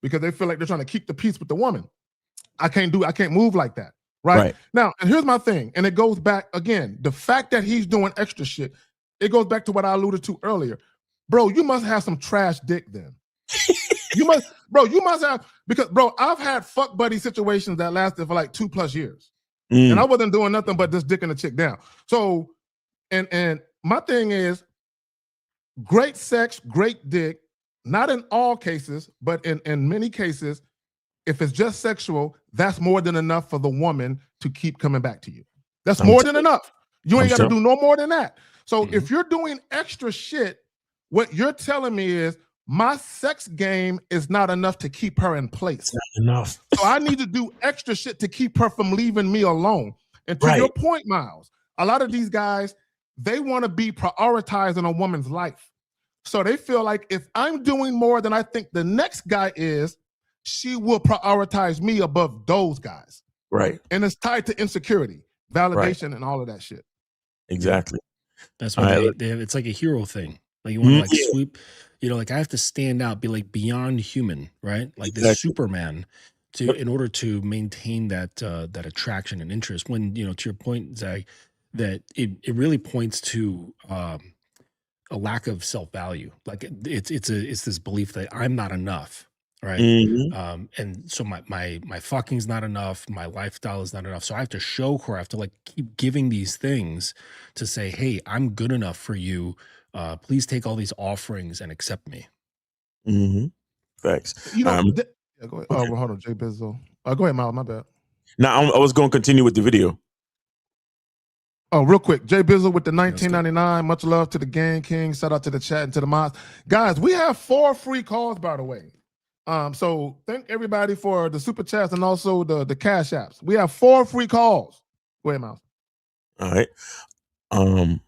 because they feel like they're trying to keep the peace with the woman. I can't move like that. Right now, and here's my thing, and it goes back again. The fact that he's doing extra shit, it goes back to what I alluded to earlier. Bro, you must have some trash dick then. You must have, because bro, I've had fuck buddy situations that lasted for like 2+ years. And I wasn't doing nothing but just dicking a chick down. So, and my thing is, great sex, great dick, not in all cases, but in many cases, if it's just sexual, that's more than enough for the woman to keep coming back to you. That's more than enough. You ain't got to do no more than that. So if you're doing extra shit, what you're telling me is my sex game is not enough to keep her in place. Not enough. So I need to do extra shit to keep her from leaving me alone. And to your point, Miles, a lot of these guys, they want to be prioritized in a woman's life. So they feel like if I'm doing more than I think the next guy is, she will prioritize me above those guys. Right. And it's tied to insecurity, validation, and all of that shit. Exactly. That's why it's like a hero thing. Like you want to like sweep, like I have to stand out, be like beyond human, right? Like this Superman in order to maintain that attraction and interest. When, to your point, Zach, that it really points to a lack of self-value. Like it's this belief that I'm not enough. right? Mm-hmm. And so my fucking's not enough, my lifestyle is not enough. So I have to show her, I have to like keep giving these things to say, hey, I'm good enough for you. Please take all these offerings and accept me. Mm-hmm. Facts. You know, yeah, go ahead. Oh, well, hold on, Jay Bizzle. Go ahead, Miles. My bad. Now I was going to continue with the video. Oh, real quick, Jay Bizzle with the 1999. Much love to the Gang King. Shout out to the chat and to the mods. Guys, we have 4 free calls, by the way. So thank everybody for the super chats and also the cash apps. We have 4 free calls. Go ahead, Miles. All right.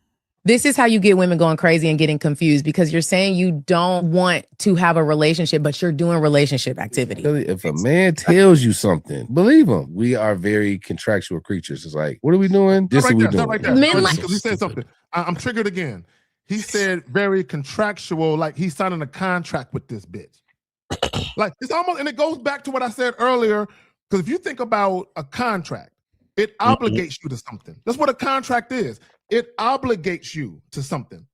This is how you get women going crazy and getting confused, because you're saying you don't want to have a relationship, but you're doing relationship activity. If a man tells you something, believe him. We are very contractual creatures. It's like, what are we doing? This is what we're doing. Right there. Men like, he said something. I'm triggered again. He said very contractual, like he's signing a contract with this bitch. Like it's almost, and it goes back to what I said earlier, because if you think about a contract, it obligates you to something. That's what a contract is. It obligates you to something.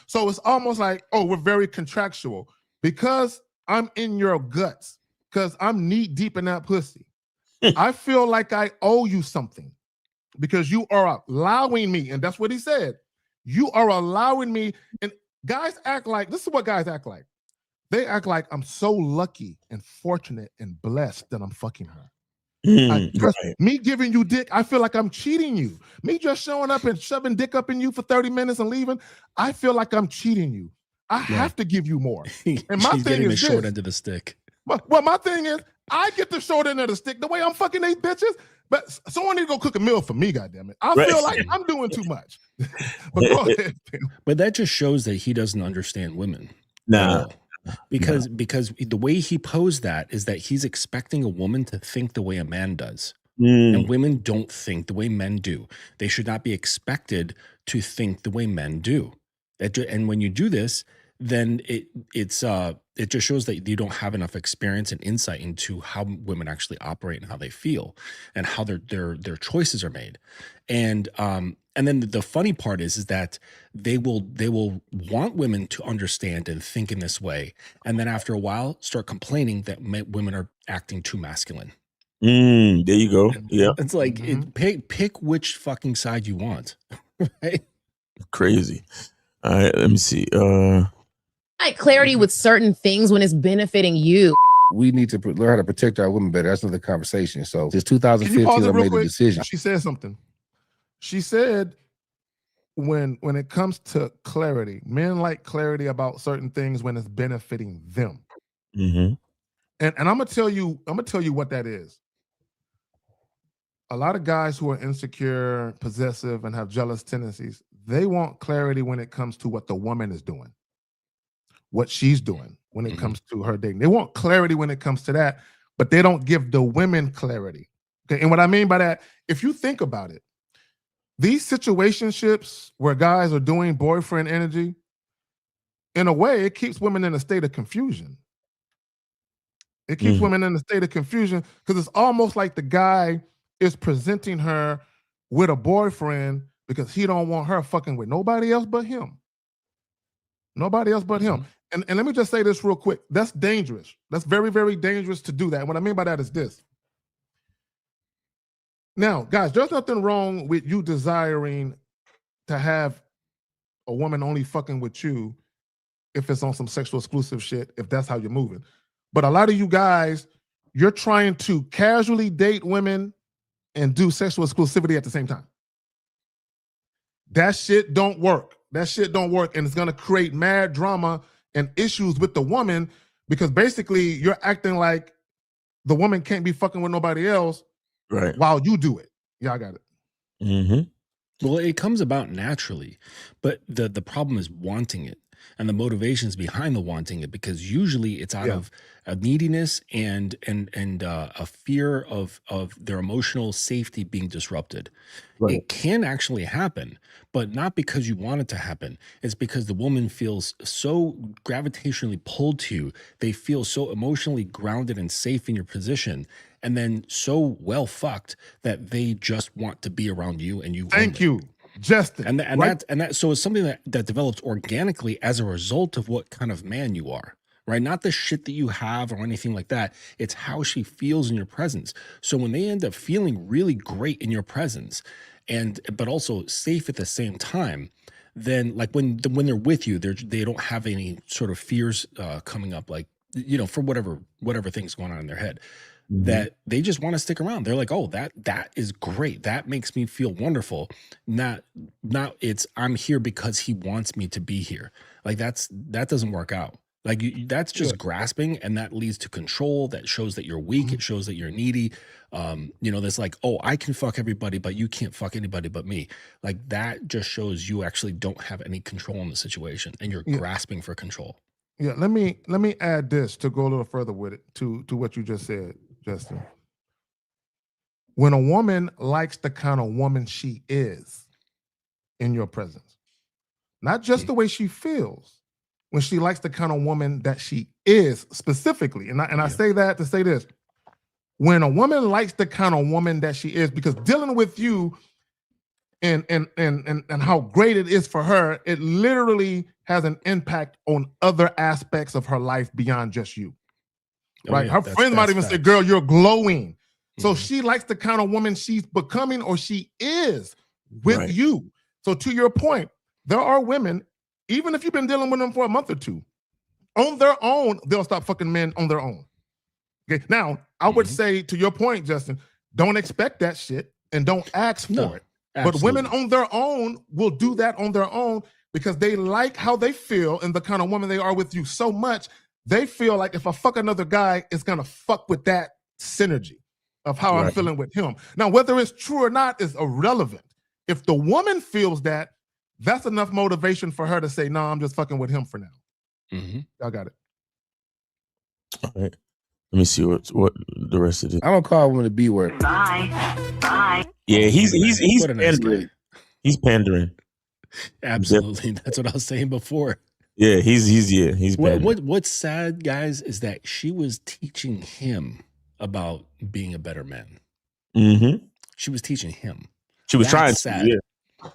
So it's almost like, oh, we're very contractual because I'm in your guts, because I'm knee deep in that pussy. I feel like I owe you something because you are allowing me, and that's what he said. You are allowing me, and guys act like, this is what guys act like. They act like I'm so lucky and fortunate and blessed that I'm fucking her. Me giving you dick, I feel like I'm cheating you. Me just showing up and shoving dick up in you for 30 minutes and leaving, I feel like I'm cheating you. I have to give you more. And my She's thing getting is the short end of the stick. Well, my thing is, I get the short end of the stick the way I'm fucking these bitches. But someone need to go cook a meal for me, goddammit. I feel like I'm doing too much. But go ahead. But that just shows that he doesn't understand women. Nah. Because the way he posed that is that he's expecting a woman to think the way a man does. And women don't think the way men do. They should not be expected to think the way men do. And when you do this, then it just shows that you don't have enough experience and insight into how women actually operate and how they feel and how their choices are made. And then the funny part is that they will want women to understand and think in this way, and then after a while start complaining that women are acting too masculine. There you go. Yeah, it's like pick which fucking side you want. Right? Crazy. All right, let me see. Like clarity with certain things when it's benefiting you. We need to learn how to protect our women better. That's another conversation. So since 2015, I made a decision. She said something. She said, when it comes to clarity, men like clarity about certain things when it's benefiting them. And I'm gonna tell you what that is. A lot of guys who are insecure, possessive, and have jealous tendencies, they want clarity when it comes to what the woman is doing, what she's doing when it comes to her dating. They want clarity when it comes to that, but they don't give the women clarity. Okay, and what I mean by that, if you think about it, these situationships where guys are doing boyfriend energy, in a way, it keeps women in a state of confusion. It keeps women in a state of confusion because it's almost like the guy is presenting her with a boyfriend because he don't want her fucking with nobody else but him. Nobody else but him. And let me just say this real quick. That's dangerous. That's very, very dangerous to do that. And what I mean by that is this. Now, guys, there's nothing wrong with you desiring to have a woman only fucking with you if it's on some sexual exclusive shit, if that's how you're moving. But a lot of you guys, you're trying to casually date women and do sexual exclusivity at the same time. That shit don't work. That shit don't work. And it's going to create mad drama and issues with the woman because basically you're acting like the woman can't be fucking with nobody else while you do it. Yeah, I got it. Well, it comes about naturally, but the problem is wanting it and the motivations behind the wanting it, because usually it's out of a neediness and a fear of their emotional safety being disrupted. It can actually happen, but not because you want it to happen. It's because the woman feels so gravitationally pulled to you. They feel so emotionally grounded and safe in your position, and then so well fucked that they just want to be around you and you. Thank you, Justin. And that so it's something that develops organically as a result of what kind of man you are. right? Not the shit that you have or anything like that. It's how she feels in your presence. So when they end up feeling really great in your presence, but also safe at the same time, then like when they're with you, they don't have any sort of fears coming up, like, you know, for whatever things going on in their head, that they just want to stick around. They're like, oh, that is great. That makes me feel wonderful. Not it's I'm here because he wants me to be here. Like that doesn't work out. Like that's just grasping, and that leads to control. That shows that you're weak. It shows that you're needy. You know, that's like, oh, I can fuck everybody, but you can't fuck anybody but me. Like that just shows you actually don't have any control in the situation, and you're grasping for control. Yeah, let me add this to go a little further with it to what you just said, Justin. When a woman likes the kind of woman she is in your presence, not just the way she feels, when she likes the kind of woman that she is specifically, and I say that to say this: when a woman likes the kind of woman that she is, because dealing with you and how great it is for her, it literally has an impact on other aspects of her life beyond just you. Right? Her friends might even say, girl, you're glowing. So she likes the kind of woman she's becoming or she is with you. So to your point, there are women, even if you've been dealing with them for a month or two, on their own, they'll stop fucking men on their own. Okay. Now, I would say to your point, Justin, don't expect that shit and don't ask for it. Absolutely. But women on their own will do that on their own because they like how they feel and the kind of woman they are with you so much, they feel like if I fuck another guy, it's going to fuck with that synergy of how I'm feeling with him. Now, whether it's true or not is irrelevant. If the woman feels that, that's enough motivation for her to say, no, I'm just fucking with him for now. Y'all got it. All right. Let me see what the rest of it. I don't call a woman a B word. Bye. Yeah, he's pandering. He's pandering. Absolutely. That's what I was saying before. Yeah, he's pandering. What's sad, guys, is that she was teaching him about being a better man. She was teaching him. She was trying. Sad. Yeah.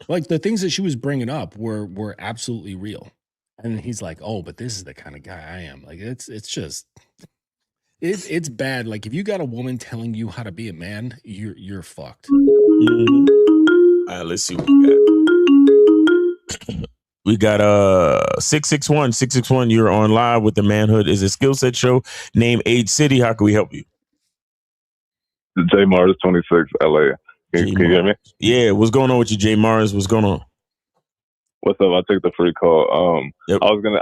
Like the things that she was bringing up were absolutely real. And he's like, oh, but this is the kind of guy I am. Like it's bad. Like if you got a woman telling you how to be a man, you're fucked. All right, let's see what we got. We got 661. You're on live with the Manhood is a Skill Set show. Name, age, city. How can we help you? J Mars 26, LA. Can you hear me? Yeah. What's going on with you, J Mars? What's going on? What's up? I took the free call. I was gonna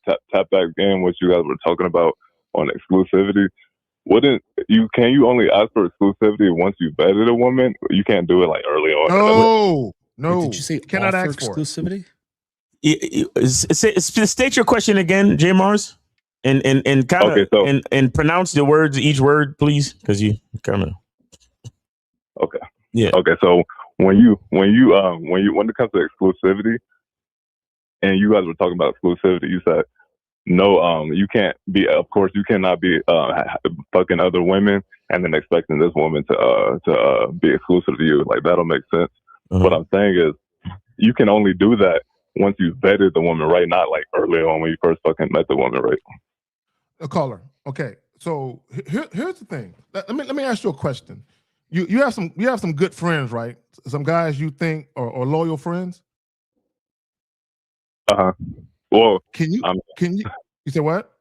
tap back in what you guys were talking about on exclusivity. Can you only ask for exclusivity once you've vetted a woman? You can't do it like early on. No. Did you say cannot ask for exclusivity? State your question again, J Mars, and kind of and pronounce the words, each word, please, because you kind of. Okay. Yeah. Okay. So when it comes to exclusivity, and you guys were talking about exclusivity, you said no. You can't be. Of course, you cannot be fucking other women and then expecting this woman to be exclusive to you. Like that'll make sense. What I'm saying is, you can only do that once you've vetted the woman, right? Not like early on when you first fucking met the woman, right? A caller. Okay. So here's the thing. Let me ask you a question. You have some good friends, right? Some guys you think are loyal friends. Well, can you you say what?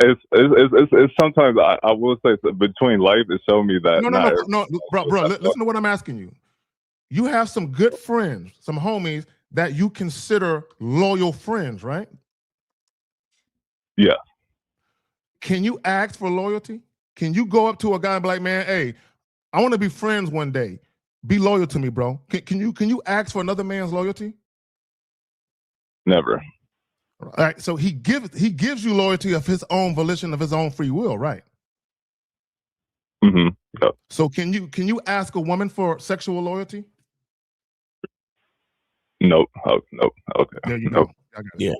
It's sometimes I will say between life it showed me that no, bro. Listen to what I'm asking you. You have some good friends, some homies that you consider loyal friends, right? Yeah. Can you ask for loyalty? Can you go up to a guy and be like, man, hey, I want to be friends one day. Be loyal to me, bro. Can you ask for another man's loyalty? Never. All right. So he gives you loyalty of his own volition, of his own free will, right? Yep. So can you ask a woman for sexual loyalty? Nope. Oh, nope. Okay. There you go. Yeah.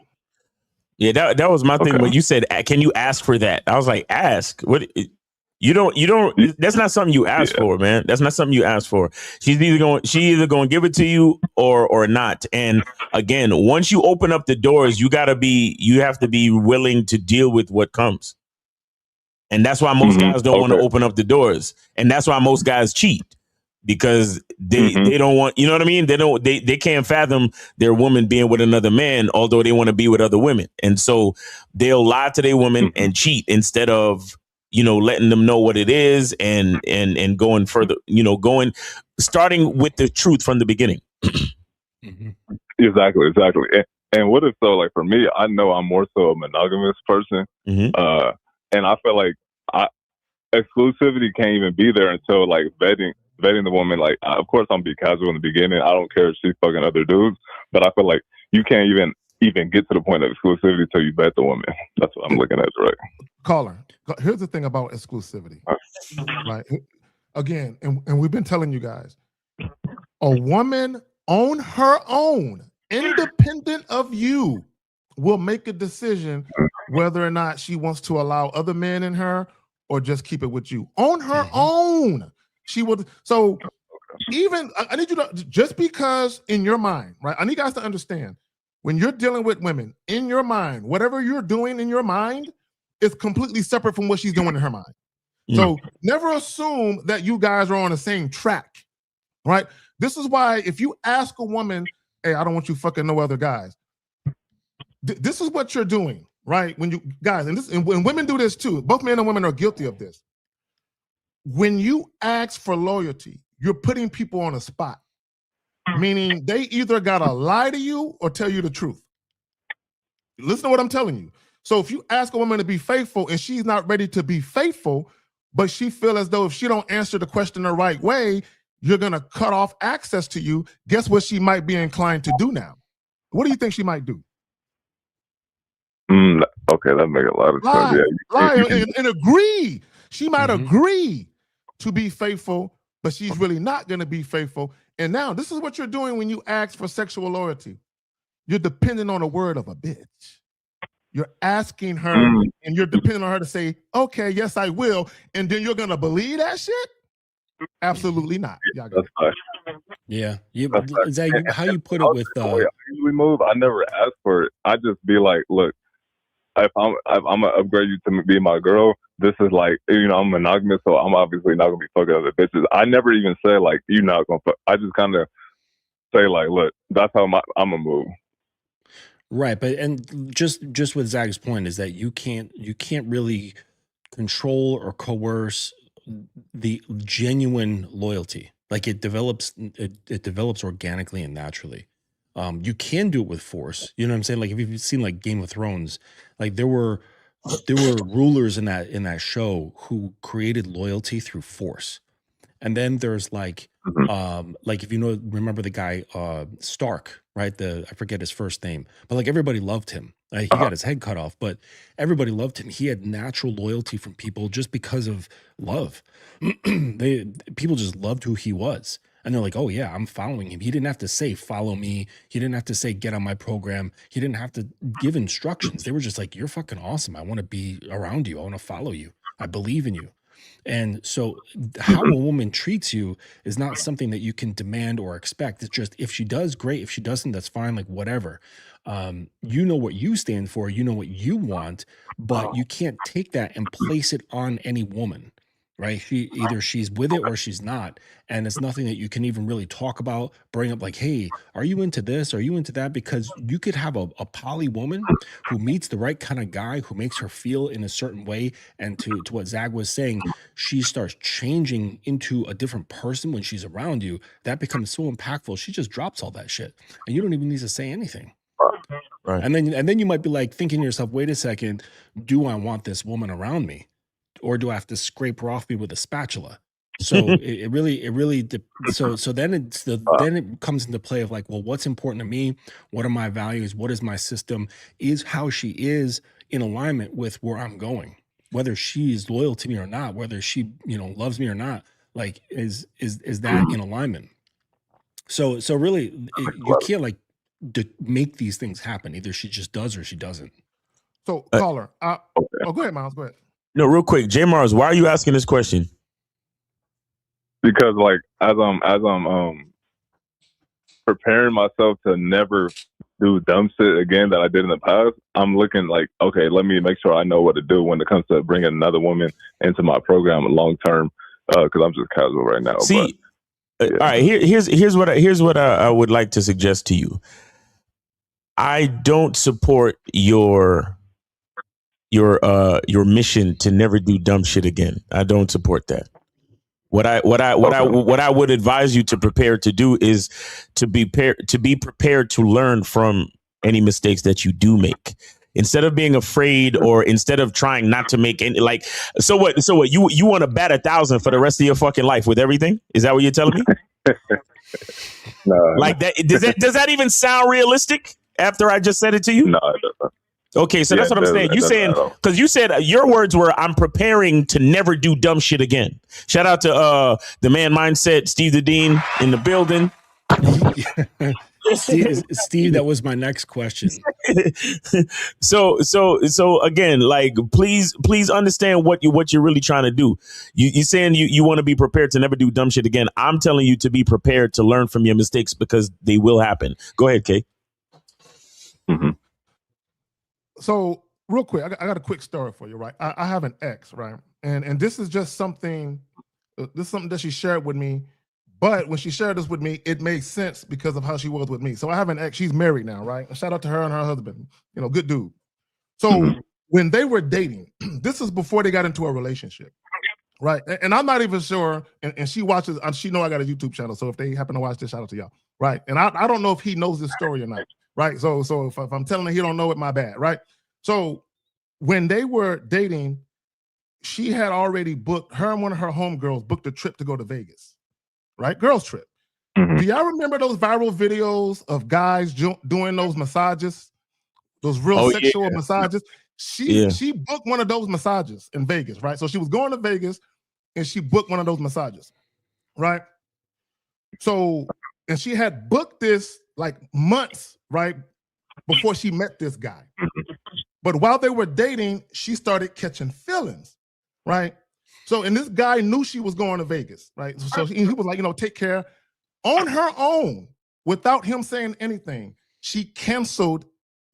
Yeah, that was my thing. When you said, can you ask for that? I was like, ask? What? You don't. That's not something you ask for, man. That's not something you ask for. She either going to give it to you or not. And again, once you open up the doors, you have to be willing to deal with what comes. And that's why most guys don't want to open up the doors. And that's why most guys cheat, because they don't want, you know what I mean? They can't fathom their woman being with another man, although they want to be with other women. And so they'll lie to their woman and cheat instead of, letting them know what it is and going further, starting with the truth from the beginning. Exactly. And what if so, like for me, I know I'm more so a monogamous person. And I feel like exclusivity can't even be there until like vetting the woman. Like, of course, I'm be casual in the beginning. I don't care if she's fucking other dudes, but I feel like you can't even get to the point of exclusivity till you vet the woman. That's what I'm looking at, right? Caller, here's the thing about exclusivity, right? Again, and we've been telling you guys, a woman on her own, independent of you, will make a decision whether or not she wants to allow other men in her or just keep it with you. On her own, she will. So even, I need you to, just because in your mind, right? I need you guys to understand, when you're dealing with women, in your mind, whatever you're doing in your mind is completely separate from what she's doing in her mind. So never assume that you guys are on the same track, right? This is why if you ask a woman, hey, I don't want you fucking no other guys, this is what you're doing, right? When you guys, and when women do this too, both men and women are guilty of this. When you ask for loyalty, you're putting people on a spot, meaning they either gotta lie to you or tell you the truth. Listen to what I'm telling you. So if you ask a woman to be faithful and she's not ready to be faithful, but she feels as though if she don't answer the question the right way, you're gonna cut off access to you, guess what she might be inclined to do now? What do you think she might do? Okay, that makes a lot of sense. Lie and agree. She might agree to be faithful, but she's really not going to be faithful. And now this is what you're doing when you ask for sexual loyalty. You're depending on the word of a bitch. You're asking her and you're depending on her to say, okay, yes, I will. And then you're going to believe that shit? Absolutely not. That's fine. Yeah. Zach, how you put it with I usually move. I never ask for it. I just be like, look, if I'm gonna upgrade you to be my girl, this is like, I'm monogamous, so I'm obviously not gonna be fucking other bitches. I never even say like, you're not gonna fuck. I just kind of say like, look, that's how I'm gonna move. Right, but and just with Zach's point is that you can't really control or coerce the genuine loyalty. Like it develops organically and naturally. You can do it with force. You know what I'm saying? Like if you've seen like Game of Thrones, like there were rulers in that show who created loyalty through force. And then there's like if remember the guy Stark, right? I forget his first name, but like everybody loved him. He got his head cut off, but everybody loved him. He had natural loyalty from people just because of love. People just loved who he was. And they're like, oh yeah, I'm following him. He didn't have to say, follow me. He didn't have to say, get on my program. He didn't have to give instructions. They were just like, you're fucking awesome. I want to be around you. I want to follow you. I believe in you. And so how a woman treats you is not something that you can demand or expect. It's just, if she does, great. If she doesn't, that's fine. Like whatever. You know what you stand for. You know what you want, but you can't take that and place it on any woman. Right? Either she's with it or she's not. And it's nothing that you can even really talk about, bring up like, hey, are you into this? Are you into that? Because you could have a poly woman who meets the right kind of guy who makes her feel in a certain way. And to what Zach was saying, she starts changing into a different person when she's around you. That becomes so impactful. She just drops all that shit. And you don't even need to say anything. Right. And then you might be like thinking to yourself, wait a second, do I want this woman around me? Or do I have to scrape her off me with a spatula? So it really so then it comes into play of like, well, what's important to me? What are my values? What is my system? Is how she is in alignment with where I'm going? Whether she's loyal to me or not, whether she loves me or not, like is that in alignment? So really, you can't like make these things happen. Either she just does or she doesn't. So caller, go ahead, Miles. Go ahead. No, real quick, J Mars, why are you asking this question? Because like as I'm preparing myself to never do dumb shit again that I did in the past, I'm looking like, okay, let me make sure I know what to do when it comes to bringing another woman into my program long term. Because I'm just casual right now. See, but, yeah. all right, here's what I would like to suggest to you. I don't support your mission to never do dumb shit again. I don't support that. What I would advise you to prepare to do is to be prepared to learn from any mistakes that you do make. Instead of being afraid, or instead of trying not to make any, like, so what you want to bat 1,000 for the rest of your fucking life with everything? Is that what you're telling me? No, like that does that even sound realistic after I just said it to you? No, it doesn't. Okay, so that's what I'm saying. You saying, because you said your words were, I'm preparing to never do dumb shit again. Shout out to the man mindset, Steve the Dean in the building. Steve, that was my next question. So again, like, please understand what you're really trying to do. You saying you want to be prepared to never do dumb shit again. I'm telling you to be prepared to learn from your mistakes, because they will happen. Go ahead, Kay. Mm-hmm. So real quick, I got a quick story for you, right? I have an ex, right? And this is just something, that she shared with me. But when she shared this with me, it made sense because of how she was with me. So I have an ex, she's married now, right? Shout out to her and her husband, good dude. So when they were dating, this is before they got into a relationship, right? And I'm not even sure, and she watches, she know I got a YouTube channel, so if they happen to watch this, shout out to y'all, right? And I don't know if he knows this story or not, right? So if I'm telling him he don't know it, my bad, right? So when they were dating, she had already booked, her and one of her homegirls booked a trip to go to Vegas, right? Girls trip. Do y'all remember those viral videos of guys doing those massages, those real sexual massages? She booked one of those massages in Vegas, right? So she was going to Vegas and she booked one of those massages, right? So, and she had booked this like months, right, before she met this guy. But while they were dating, she started catching feelings, right? So, and this guy knew she was going to Vegas, right? So he was like, take care. On her own, without him saying anything, she canceled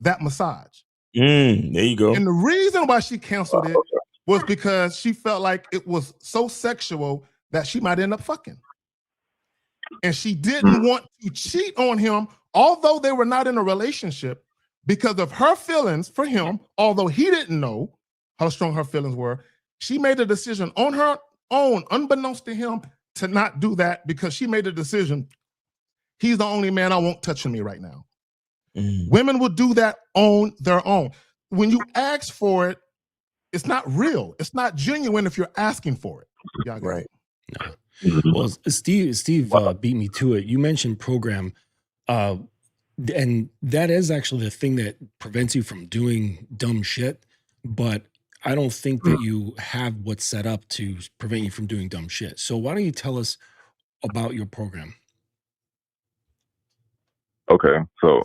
that massage. There you go. And the reason why she canceled it was because she felt like it was so sexual that she might end up fucking. And she didn't want to cheat on him, although they were not in a relationship, because of her feelings for him, although he didn't know how strong her feelings were. She made a decision on her own, unbeknownst to him, to not do that, because she made a decision. He's the only man I want touching me right now. Women will do that on their own. When you ask for it, it's not real. It's not genuine if you're asking for it. Yeah, right. No. Well, Steve beat me to it. You mentioned program, and that is actually the thing that prevents you from doing dumb shit. But I don't think that you have what's set up to prevent you from doing dumb shit. So why don't you tell us about your program? Okay, so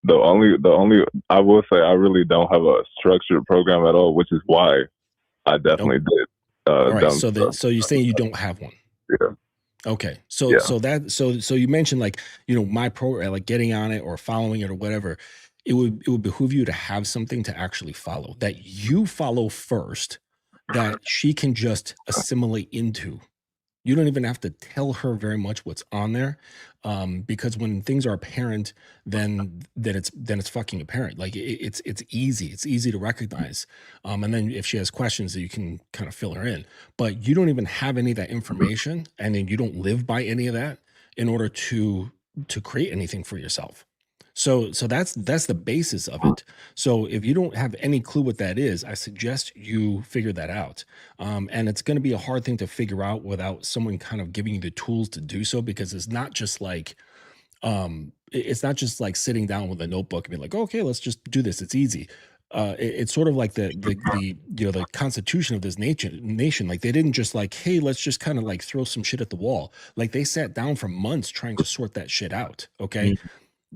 the only I will say I really don't have a structured program at all, which is why I definitely did. All right, so you're saying you don't have one? Yeah. Okay, so you mentioned, like, my program, like getting on it or following it or whatever. It would behoove you to have something to actually follow, that you follow first, that she can just assimilate into. You don't even have to tell her very much what's on there, because when things are apparent, then it's fucking apparent. Like it's easy. It's easy to recognize. And then if she has questions, you can kind of fill her in. But you don't even have any of that information, and then you don't live by any of that in order to create anything for yourself. So that's the basis of it. So if you don't have any clue what that is, I suggest you figure that out. And it's going to be a hard thing to figure out without someone kind of giving you the tools to do so, because it's not just like sitting down with a notebook and being like, okay, let's just do this. It's easy. It's sort of like the constitution of this nation. Like, they didn't just like, hey, let's just kind of like throw some shit at the wall. Like, they sat down for months trying to sort that shit out. Okay.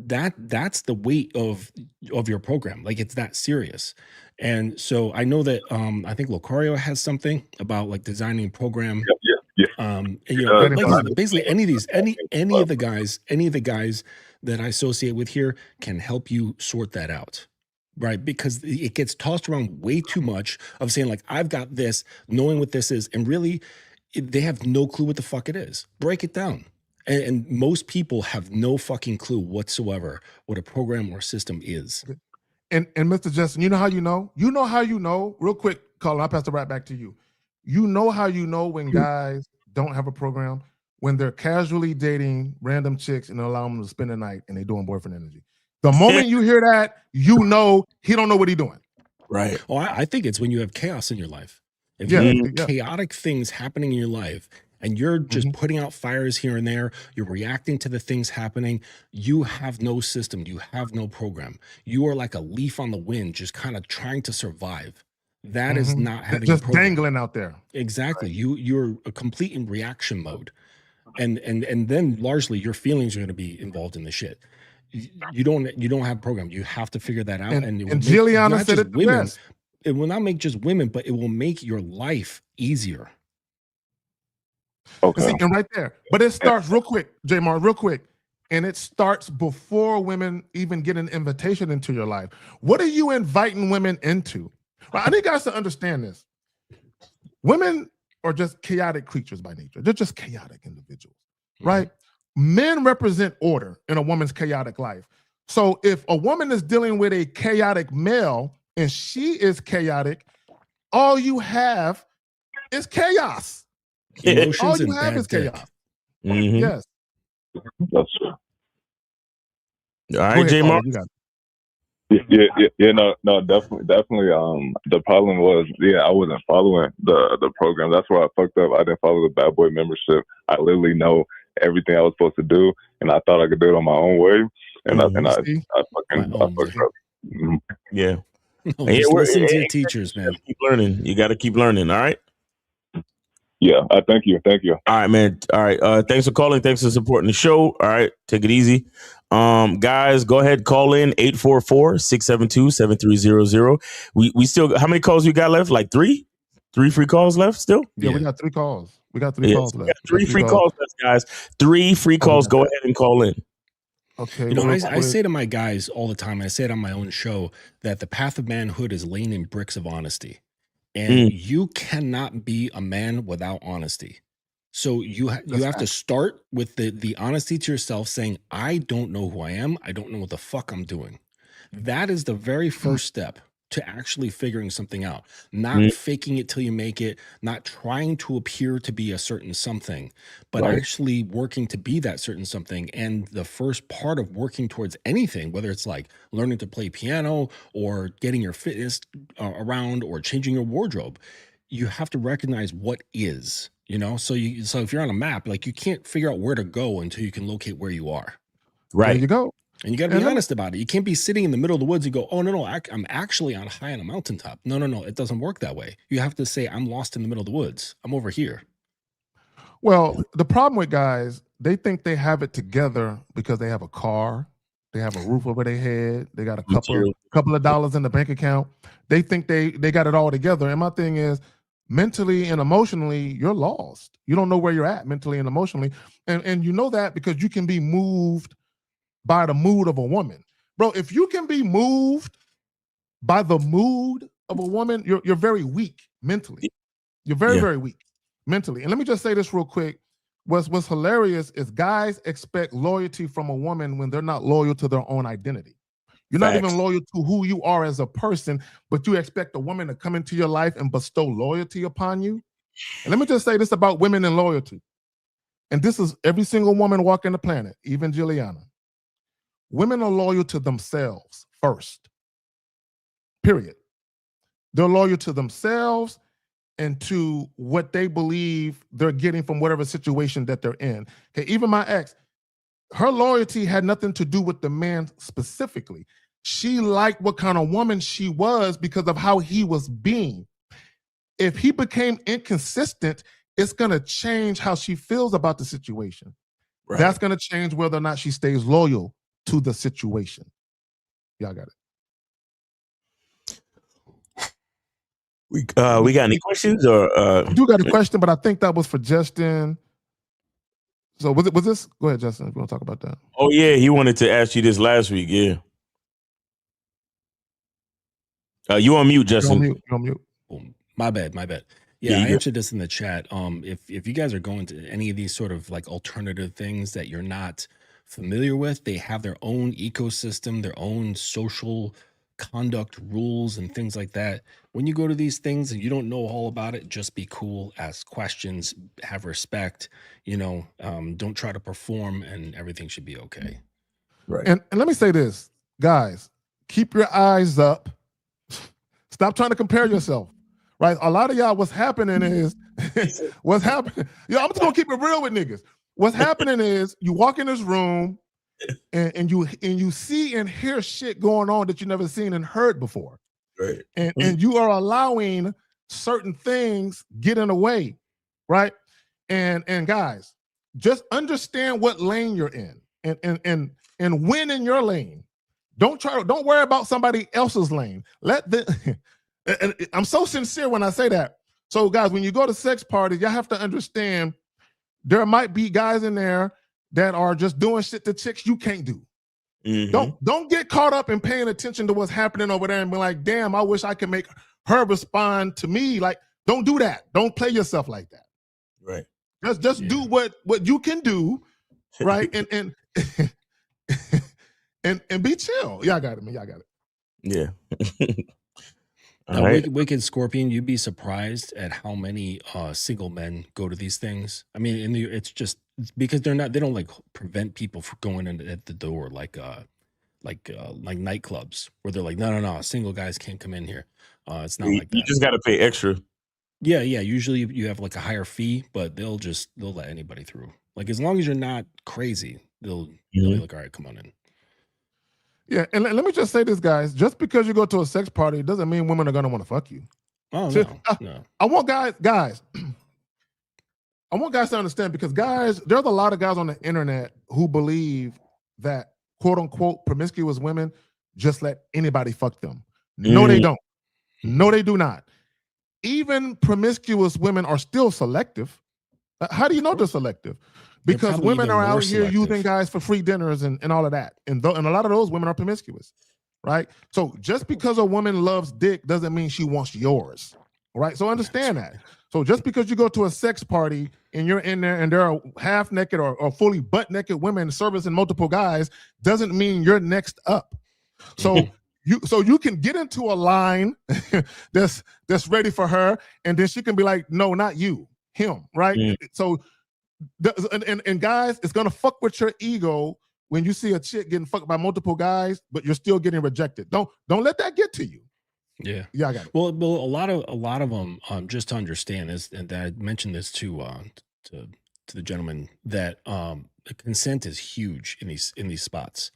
that's the weight of your program. Like, it's that serious. And so I know that I think Locario has something about like designing a program. And, you know, Very like important. basically any of the guys that I associate with here can help you sort that out. Right. Because it gets tossed around way too much of saying like, I've got this, knowing what this is, and really they have no clue what the fuck it is. Break it down. And most people have no fucking clue whatsoever what a program or system is. And Mr. Justin, you know how you know? You know how you know? Real quick, Colin, I'll pass the right back to you. You know how you know when guys don't have a program? When they're casually dating random chicks and allow them to spend the night and they're doing boyfriend energy. The moment you hear that, you know he don't know what he's doing. Right. Oh, I think it's when you have chaos in your life. If you have chaotic things happening in your life and you're just putting out fires here and there, you're reacting to the things happening, you have no system, you have no program. You are like a leaf on the wind, just kind of trying to survive. That is not having just a program. dangling out there. Exactly. You're a complete in reaction mode. And then largely your feelings are going to be involved in the shit. You don't have a program. You have to figure that out. And Giuliana said it women. best. It will not make just women, but it will make your life easier. Okay. See, and right there. But it starts real quick, J-Mar, real quick. And it starts before women even get an invitation into your life. What are you inviting women into? Right? I need guys to understand this. Women are just chaotic creatures by nature. They're just chaotic individuals, right? Men represent order in a woman's chaotic life. So if a woman is dealing with a chaotic male and she is chaotic, all you have is chaos. Emotions All you and have bad is dick. chaos. Mhm. Yes. That's true. All right, J Mark. Yeah, no, definitely. The problem was, I wasn't following the program. That's where I fucked up. I didn't follow the Bad Boy membership. I literally know everything I was supposed to do, and I thought I could do it on my own way, and I fucked up. Mhm. Yeah. No, just listen to your teachers, man. Keep learning. You got to keep learning. All right. Yeah. Thank you. All right, man. All right. Thanks for calling. Thanks for supporting the show. All right. Take it easy. Guys, go ahead. Call in 844-672-7300. We still, how many calls you got left? Like three free calls left still? Yeah, we got 3 calls. We got 3 calls left. We got 3 free calls left, guys. 3 free calls. Go ahead and call in. Okay. You know, I say to my guys all the time, I say it on my own show, that the path of manhood is laying in bricks of honesty. And you cannot be a man without honesty. So you have to start with the honesty to yourself, saying, I don't know who I am. I don't know what the fuck I'm doing. That is the very first step to actually figuring something out, not faking it till you make it, not trying to appear to be a certain something, but actually working to be that certain something. And the first part of working towards anything, whether it's like learning to play piano or getting your fitness around or changing your wardrobe, you have to recognize what is, you know? So if you're on a map, like you can't figure out where to go until you can locate where you are. Right. There you go. And you got to be honest about it. You can't be sitting in the middle of the woods and go, oh, no, I'm actually high on a mountaintop. No, it doesn't work that way. You have to say, I'm lost in the middle of the woods. I'm over here. Well, the problem with guys, they think they have it together because they have a car, they have a roof over their head, they got a couple of dollars in the bank account. They think they got it all together. And my thing is, mentally and emotionally, you're lost. You don't know where you're at mentally and emotionally. And you know that because you can be moved by the mood of a woman. Bro, if you can be moved by the mood of a woman, you're very weak mentally. You're very, very weak mentally. And let me just say this real quick. What's hilarious is guys expect loyalty from a woman when they're not loyal to their own identity. You're not even loyal to who you are as a person, but you expect a woman to come into your life and bestow loyalty upon you. And let me just say this about women and loyalty. And this is every single woman walking the planet, even Giuliana. Women are loyal to themselves first, period. They're loyal to themselves and to what they believe they're getting from whatever situation that they're in. Okay, even my ex, her loyalty had nothing to do with the man specifically. She liked what kind of woman she was because of how he was being. If he became inconsistent, it's going to change how she feels about the situation. That's going to change whether or not she stays loyal to the situation. Y'all got it. We got any questions or I do got a question, but I think that was for Justin. So was this? Go ahead, Justin. If you want to talk about that. Oh yeah, he wanted to ask you this last week. Yeah. You on mute, Justin? You're on mute. Oh, my bad. Yeah, I answered this in the chat. If you guys are going to any of these sort of like alternative things that you're not familiar with, they have their own ecosystem, their own social conduct rules and things like that. When you go to these things and you don't know all about it, just be cool, ask questions, have respect, don't try to perform, and everything should be okay. Right. And let me say this, guys, keep your eyes up. Stop trying to compare yourself. Right? A lot of y'all, what's happening is what's happening. I'm just gonna keep it real with niggas. What's happening is you walk in this room and you see and hear shit going on that you never seen and heard before. Right. And you are allowing certain things get in the way, right? And guys, just understand what lane you're in and win in your lane. Don't worry about somebody else's lane. And I'm so sincere when I say that. So guys, when you go to sex parties, y'all have to understand there might be guys in there that are just doing shit to chicks you can't do. Mm-hmm. Don't get caught up in paying attention to what's happening over there and be like, damn, I wish I could make her respond to me. Like, don't do that. Don't play yourself like that. Right. Just do what you can do, right? and and be chill. Y'all got it, man. Y'all got it. Yeah. Now, right. Wicked Scorpion, you'd be surprised at how many single men go to these things. I mean, it's just because they don't like prevent people from going in at the door like nightclubs where they're like, no, single guys can't come in here. It's not like that. You just got to pay extra. Yeah. Usually you have like a higher fee, but they'll let anybody through. Like as long as you're not crazy, they'll be like, all right, come on in. Yeah, and let me just say this, guys. Just because you go to a sex party doesn't mean women are going to want to fuck you. Oh, no. I want guys. I want guys to understand because guys, there's a lot of guys on the internet who believe that quote unquote promiscuous women just let anybody fuck them. No, they don't. No, they do not. Even promiscuous women are still selective. How do you know they're selective? Because women are out here using guys for free dinners and all of that. And a lot of those women are promiscuous, right? So just because a woman loves dick doesn't mean she wants yours, right? So understand that. So just because you go to a sex party and you're in there and there are half naked or fully butt naked women servicing multiple guys doesn't mean you're next up. So you can get into a line that's ready for her and then she can be like, no, not you, him, right? So and guys, it's gonna fuck with your ego when you see a chick getting fucked by multiple guys, but you're still getting rejected. Don't let that get to you. Yeah, I got it. Well, a lot of them, just to understand is, and I mentioned this to the gentleman that consent is huge in these spots.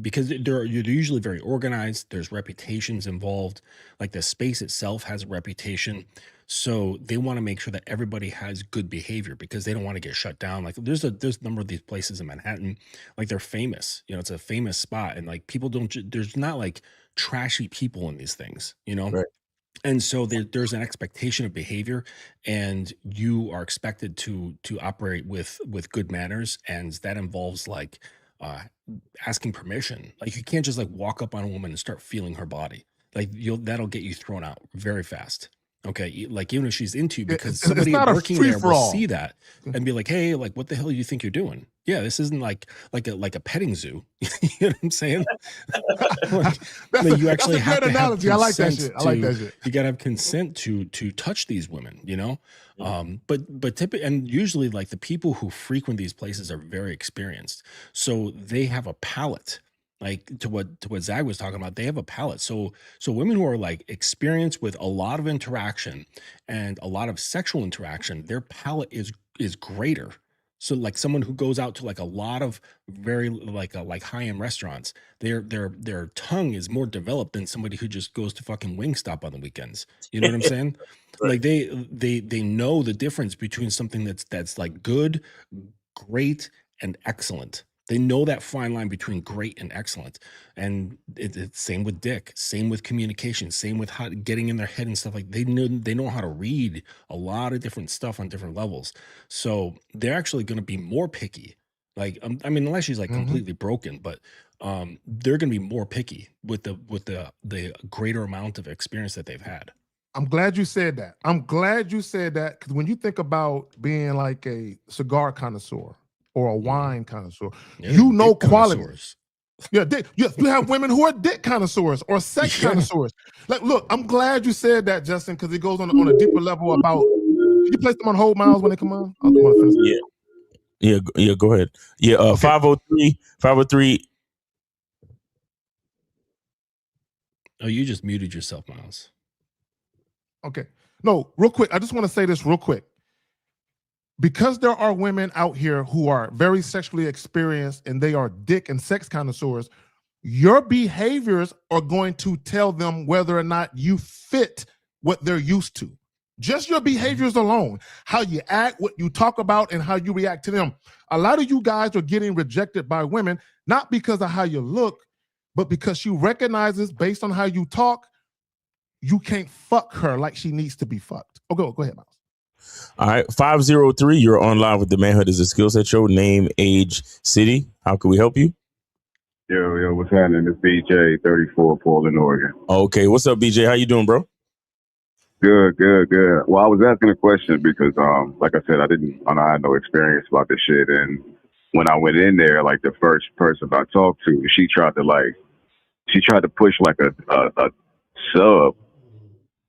Because they're usually very organized. There's reputations involved. Like the space itself has a reputation. So they want to make sure that everybody has good behavior because they don't want to get shut down. Like there's a number of these places in Manhattan, like they're famous. It's a famous spot. And like people there's not like trashy people in these things, Right. And so there's an expectation of behavior and you are expected to operate with good manners. And that involves like, asking permission. Like you can't just like walk up on a woman and start feeling her body. Like that'll get you thrown out very fast. Okay, like even if she's into you, because somebody working there will see that and be like, "Hey, like, what the hell do you think you're doing? Yeah, this isn't like a petting zoo." You know what I'm saying? You actually have to have consent. I like that shit. I like that shit. You gotta have consent to touch these women. But typically, and usually, like the people who frequent these places are very experienced, so they have a palate. Like to what Zach was talking about, they have a palate. So women who are like experienced with a lot of interaction and a lot of sexual interaction, their palate is greater. So like someone who goes out to like a lot of very like high-end restaurants, their tongue is more developed than somebody who just goes to fucking Wingstop on the weekends. You know what I'm saying? Right. Like they know the difference between something that's like good, great, and excellent. They know that fine line between great and excellent. And it's same with dick, same with communication, same with how getting in their head and stuff. Like they know how to read a lot of different stuff on different levels. So they're actually going to be more picky. Like I mean, unless she's like completely broken, but they're going to be more picky with the greater amount of experience that they've had. I'm glad you said that. I'm glad you said that, because when you think about being like a cigar connoisseur or a wine connoisseur, Yeah, you know dick quality. connoisseurs. Yeah, you have women who are dick connoisseurs or sex connoisseurs. Like, look, I'm glad you said that, Justin, because it goes on a deeper level about. Can you place them on hold, Miles, when they come on? I want to finish that. Yeah, go ahead. Yeah, Okay. 503. Oh, you just muted yourself, Miles. Okay. No, real quick. I just want to say this real quick. Because there are women out here who are very sexually experienced and they are dick and sex connoisseurs, your behaviors are going to tell them whether or not you fit what they're used to. Just your behaviors alone, how you act, what you talk about, and how you react to them. A lot of you guys are getting rejected by women, not because of how you look, but because she recognizes based on how you talk, you can't fuck her like she needs to be fucked. Oh, go ahead, Miles. All right, 503. You're online with the Manhood is a Skill Set Show. Name, age, city. How can we help you? Yo, what's happening? It's BJ, 34, Portland, Oregon. Okay, what's up, BJ? How you doing, bro? Good. Well, I was asking a question because, like I said, I had no experience about this shit, and when I went in there, like the first person I talked to, she tried to push like a sub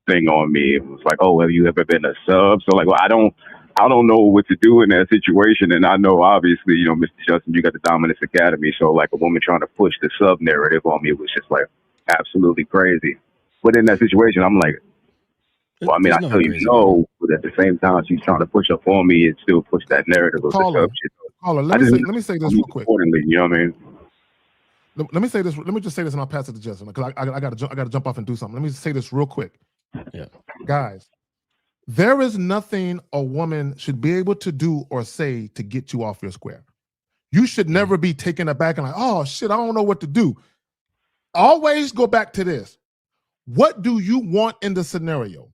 thing on me. It was like, oh, have you ever been a sub? So like, well, I don't know what to do in that situation. And I know, obviously, you know, Mr. Justin, you got the Dominance Academy. So like a woman trying to push the sub narrative on me was just like absolutely crazy. But in that situation, I'm like, well, I mean, I tell you no, but at the same time, she's trying to push up on me and still push that narrative of the sub shit. Caller, let me say this real quick. You know what I mean? Let me say this. Let me just say this, and I'll pass it to Justin because I got to jump off and do something. Let me say this real quick. Yeah, guys, there is nothing a woman should be able to do or say to get you off your square. You should never be taken aback and like, oh shit, I don't know what to do. Always go back to this. What do you want in the scenario?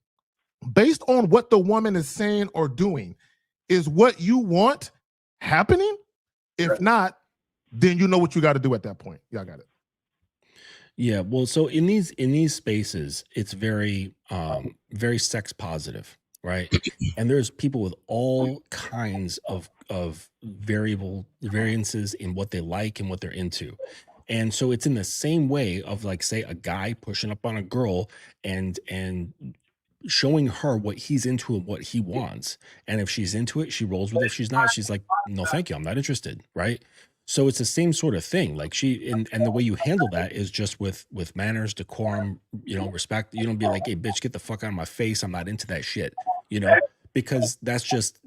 Based on what the woman is saying or doing, is what you want happening? If not, then you know what you got to do at that point. Y'all got it. Yeah, well, so in these spaces, it's very very sex positive, right? And there's people with all kinds of variances in what they like and what they're into. And so it's in the same way of like, say, a guy pushing up on a girl and showing her what he's into and what he wants. And if she's into it, she rolls with it. If she's not, she's like, no, thank you, I'm not interested, right? So it's the same sort of thing. Like and the way you handle that is just with manners, decorum, you know, respect. You don't be like, hey, bitch, get the fuck out of my face. I'm not into that shit, you know, because that's just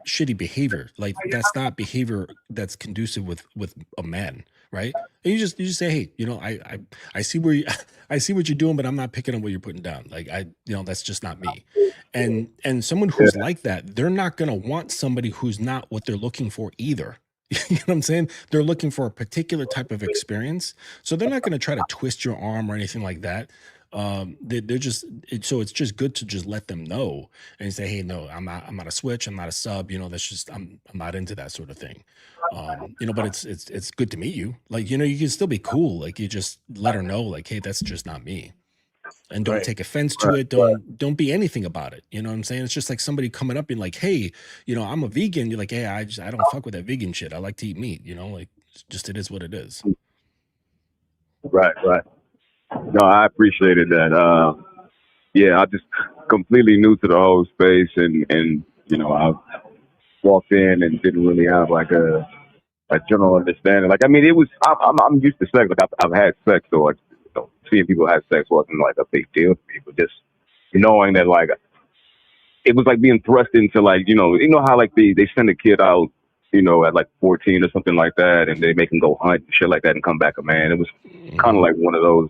shitty behavior. Like that's not behavior that's conducive with a man, right? And you just say, hey, you know, I see where I see what you're doing, but I'm not picking up what you're putting down. Like you know, that's just not me. And someone who's like that, they're not gonna want somebody who's not what they're looking for either. You know what I'm saying? They're looking for a particular type of experience. So they're not going to try to twist your arm or anything like that. They're just, so it's just good to just let them know and say, hey, no, I'm not a switch. I'm not a sub. You know, that's just, I'm not into that sort of thing. You know, but it's good to meet you. Like, you know, you can still be cool. Like you just let her know like, hey, that's just not me. And don't take offense to it. Don't be anything about it. You know what I'm saying? It's just like somebody coming up and like, hey, you know, I'm a vegan. You're like, hey, I don't fuck with that vegan shit. I like to eat meat. You know, like just it is what it is. Right. No, I appreciated that. Yeah, I just completely new to the whole space, and you know, I walked in and didn't really have like a general understanding. Like, I mean, it was I'm used to sex. Like I've had sex, so like, you know, seeing people have sex wasn't like a big deal to me. But just knowing that, like, it was like being thrust into like, you know how like they send a kid out, you know, at like 14 or something like that, and they make him go hunt and shit like that and come back a man. It was kind of like one of those.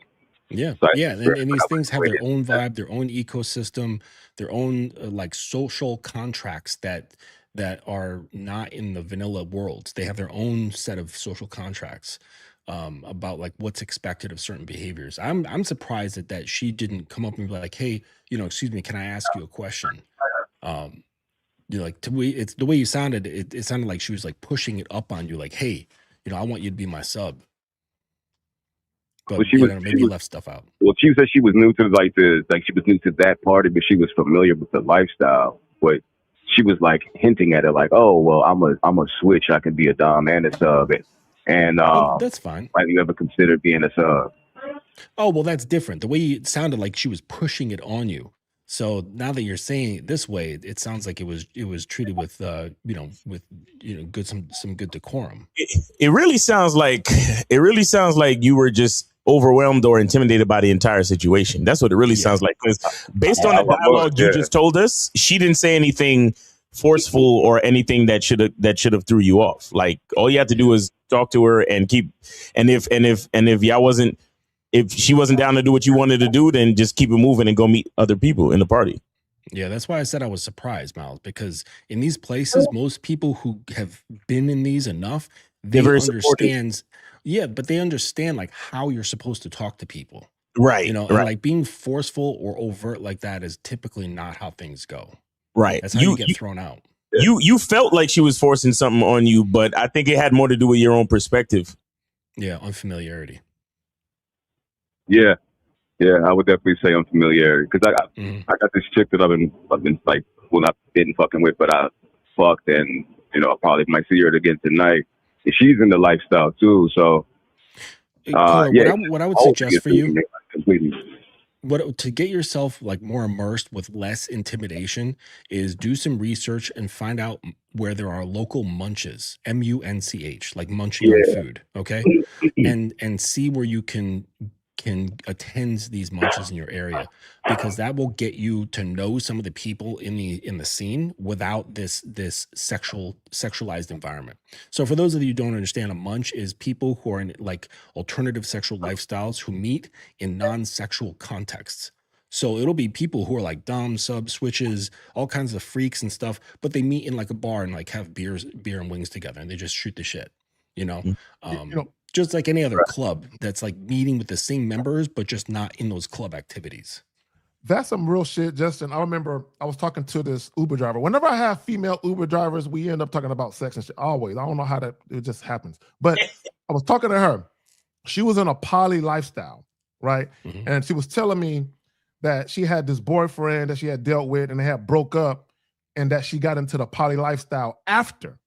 Yeah. And these things have their own vibe, their own ecosystem, their own like social contracts that that are not in the vanilla world. They have their own set of social contracts about like what's expected of certain behaviors. I'm surprised that she didn't come up and be like, hey, excuse me, can I ask you a question? Like it's the way you sounded. It sounded like she was like pushing it up on you, like, hey, I want you to be my sub. But maybe you left stuff out. Well, she said she was new to she was new to that party, but she was familiar with the lifestyle. But she was like hinting at it, like, oh, well, I'm a switch. I can be a dom and a sub, and that's fine. I never considered being a sub. Oh, well, that's different. The way it sounded like she was pushing it on you. So now that you're saying it this way, it sounds like it was treated with good some good decorum. It really sounds like you were just overwhelmed or intimidated by the entire situation. That's what it really sounds like. Because based on the dialogue you just told us, she didn't say anything forceful or anything that should have threw you off. Like all you have to do is talk to her and keep. And if she wasn't down to do what you wanted to do, then just keep it moving and go meet other people in the party. Yeah, that's why I said I was surprised, Miles, because in these places, most people who have been in these enough, they understand. Yeah, but they understand like how you're supposed to talk to people. Right. And like being forceful or overt like that is typically not how things go. Right. That's how you get thrown out. You felt like she was forcing something on you, but I think it had more to do with your own perspective. Yeah, unfamiliarity. Yeah, I would definitely say unfamiliarity because I got this chick that I've been like, well, not been fucking with, but I fucked, and I probably might see her again tonight. And she's in the lifestyle too, so what I would suggest for you, completely. To get yourself like more immersed with less intimidation is do some research and find out where there are local munches, MUNCH, like munching on food, okay, and see where you can attend these munches in your area, because that will get you to know some of the people in the scene without this sexualized environment. So for those of you who don't understand, a munch is people who are in like alternative sexual lifestyles who meet in non-sexual contexts. So it'll be people who are like dom, sub, switches, all kinds of freaks and stuff, but they meet in like a bar and like have beer and wings together, and they just shoot the shit, just like any other club that's like meeting with the same members, but just not in those club activities. That's some real shit, Justin. I remember I was talking to this Uber driver. Whenever I have female Uber drivers, we end up talking about sex and shit. Always. I don't know how it just happens. But I was talking to her. She was in a poly lifestyle, right? Mm-hmm. And she was telling me that she had this boyfriend that she had dealt with and they had broke up, and that she got into the poly lifestyle after.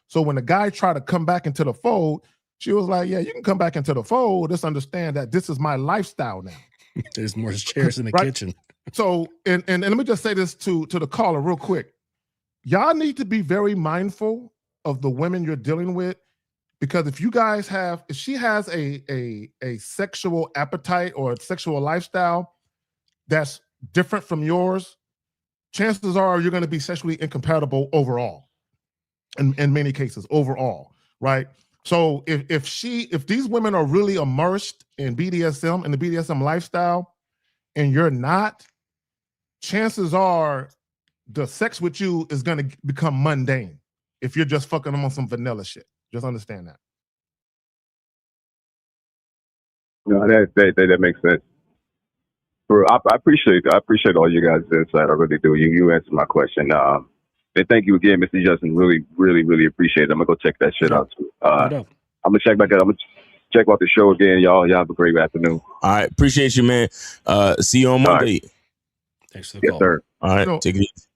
So when the guy tried to come back into the fold, she was like, yeah, you can come back into the fold. Just understand that this is my lifestyle now. There's more chairs in the kitchen. So, and let me just say this to the caller real quick. Y'all need to be very mindful of the women you're dealing with, because if she has a sexual appetite or a sexual lifestyle that's different from yours, chances are you're going to be sexually incompatible overall. In many cases, overall, right? So if these women are really immersed in BDSM and the BDSM lifestyle, and you're not, chances are the sex with you is going to become mundane if you're just fucking them on some vanilla shit. Just understand that. No, that makes sense. I appreciate all you guys' insight. I really do. You answered my question. And thank you again, Mr. Justin. Really, really, really appreciate it. I'm gonna go check that shit out too. I'm gonna check back out. I'm gonna check out the show again, y'all. Y'all have a great afternoon. All right, appreciate you, man. See you on Monday. Right. Thanks for the call. Yes, sir. All right, take it easy.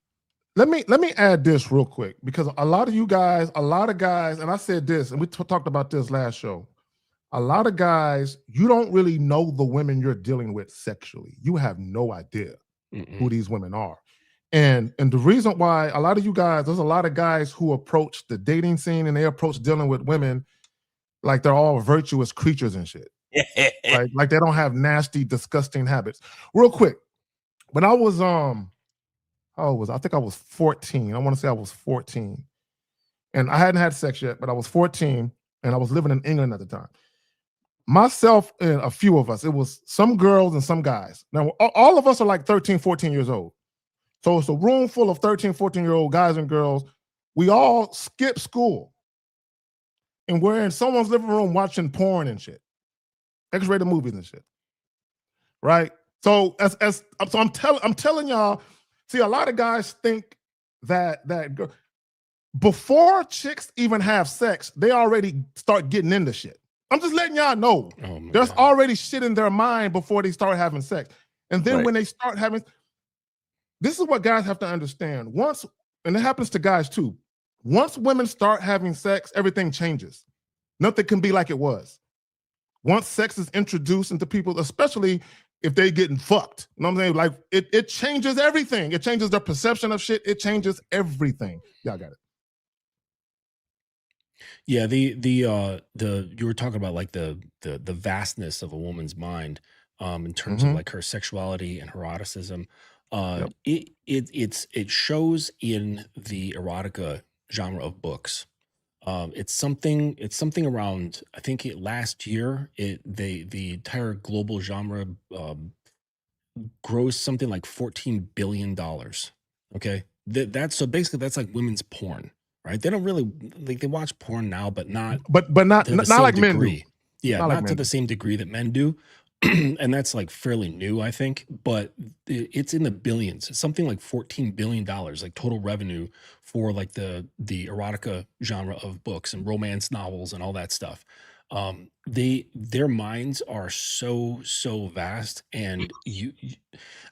Let me add this real quick, because a lot of guys, and I said this, and we talked about this last show. A lot of guys, you don't really know the women you're dealing with sexually. You have no idea who these women are. And the reason why a lot of you guys, there's a lot of guys who approach the dating scene and they approach dealing with women like they're all virtuous creatures and shit. like they don't have nasty, disgusting habits. Real quick, when I was how old was I? I think I was 14. I want to say I was 14. And I hadn't had sex yet, but I was 14 and I was living in England at the time. Myself and a few of us, it was some girls and some guys. Now, all of us are like 13, 14 years old. So it's a room full of 13, 14-year-old guys and girls. we all skip school and we're in someone's living room watching porn and shit, X-rated movies and shit, right? So I'm telling y'all. See, a lot of guys think that before chicks even have sex, they already start getting into shit. I'm just letting y'all know. There's already shit in their mind before they start having sex. And then when they start having, this is what guys have to understand. Once, and it happens to guys too, once women start having sex, everything changes. Nothing can be like it was. Once sex is introduced into people, especially if they getting fucked, you know what I'm saying? Like it changes everything. It changes their perception of shit. It changes everything. Y'all got it. Yeah, the you were talking about like the vastness of a woman's mind in terms of like her sexuality and her eroticism. It shows in the erotica genre of books. It's something around, I think last year the entire global genre grossed something like $14 billion. Okay, that's so basically that's like women's porn. Right? They don't really like, they watch porn now, but not not like degree. men do. Yeah, not not like to men the do. same degree that men do. And that's like fairly new, I think, but it's in the billions. It's something like $14 billion, like total revenue for like the erotica genre of books and romance novels and all that stuff. Their minds are so vast, and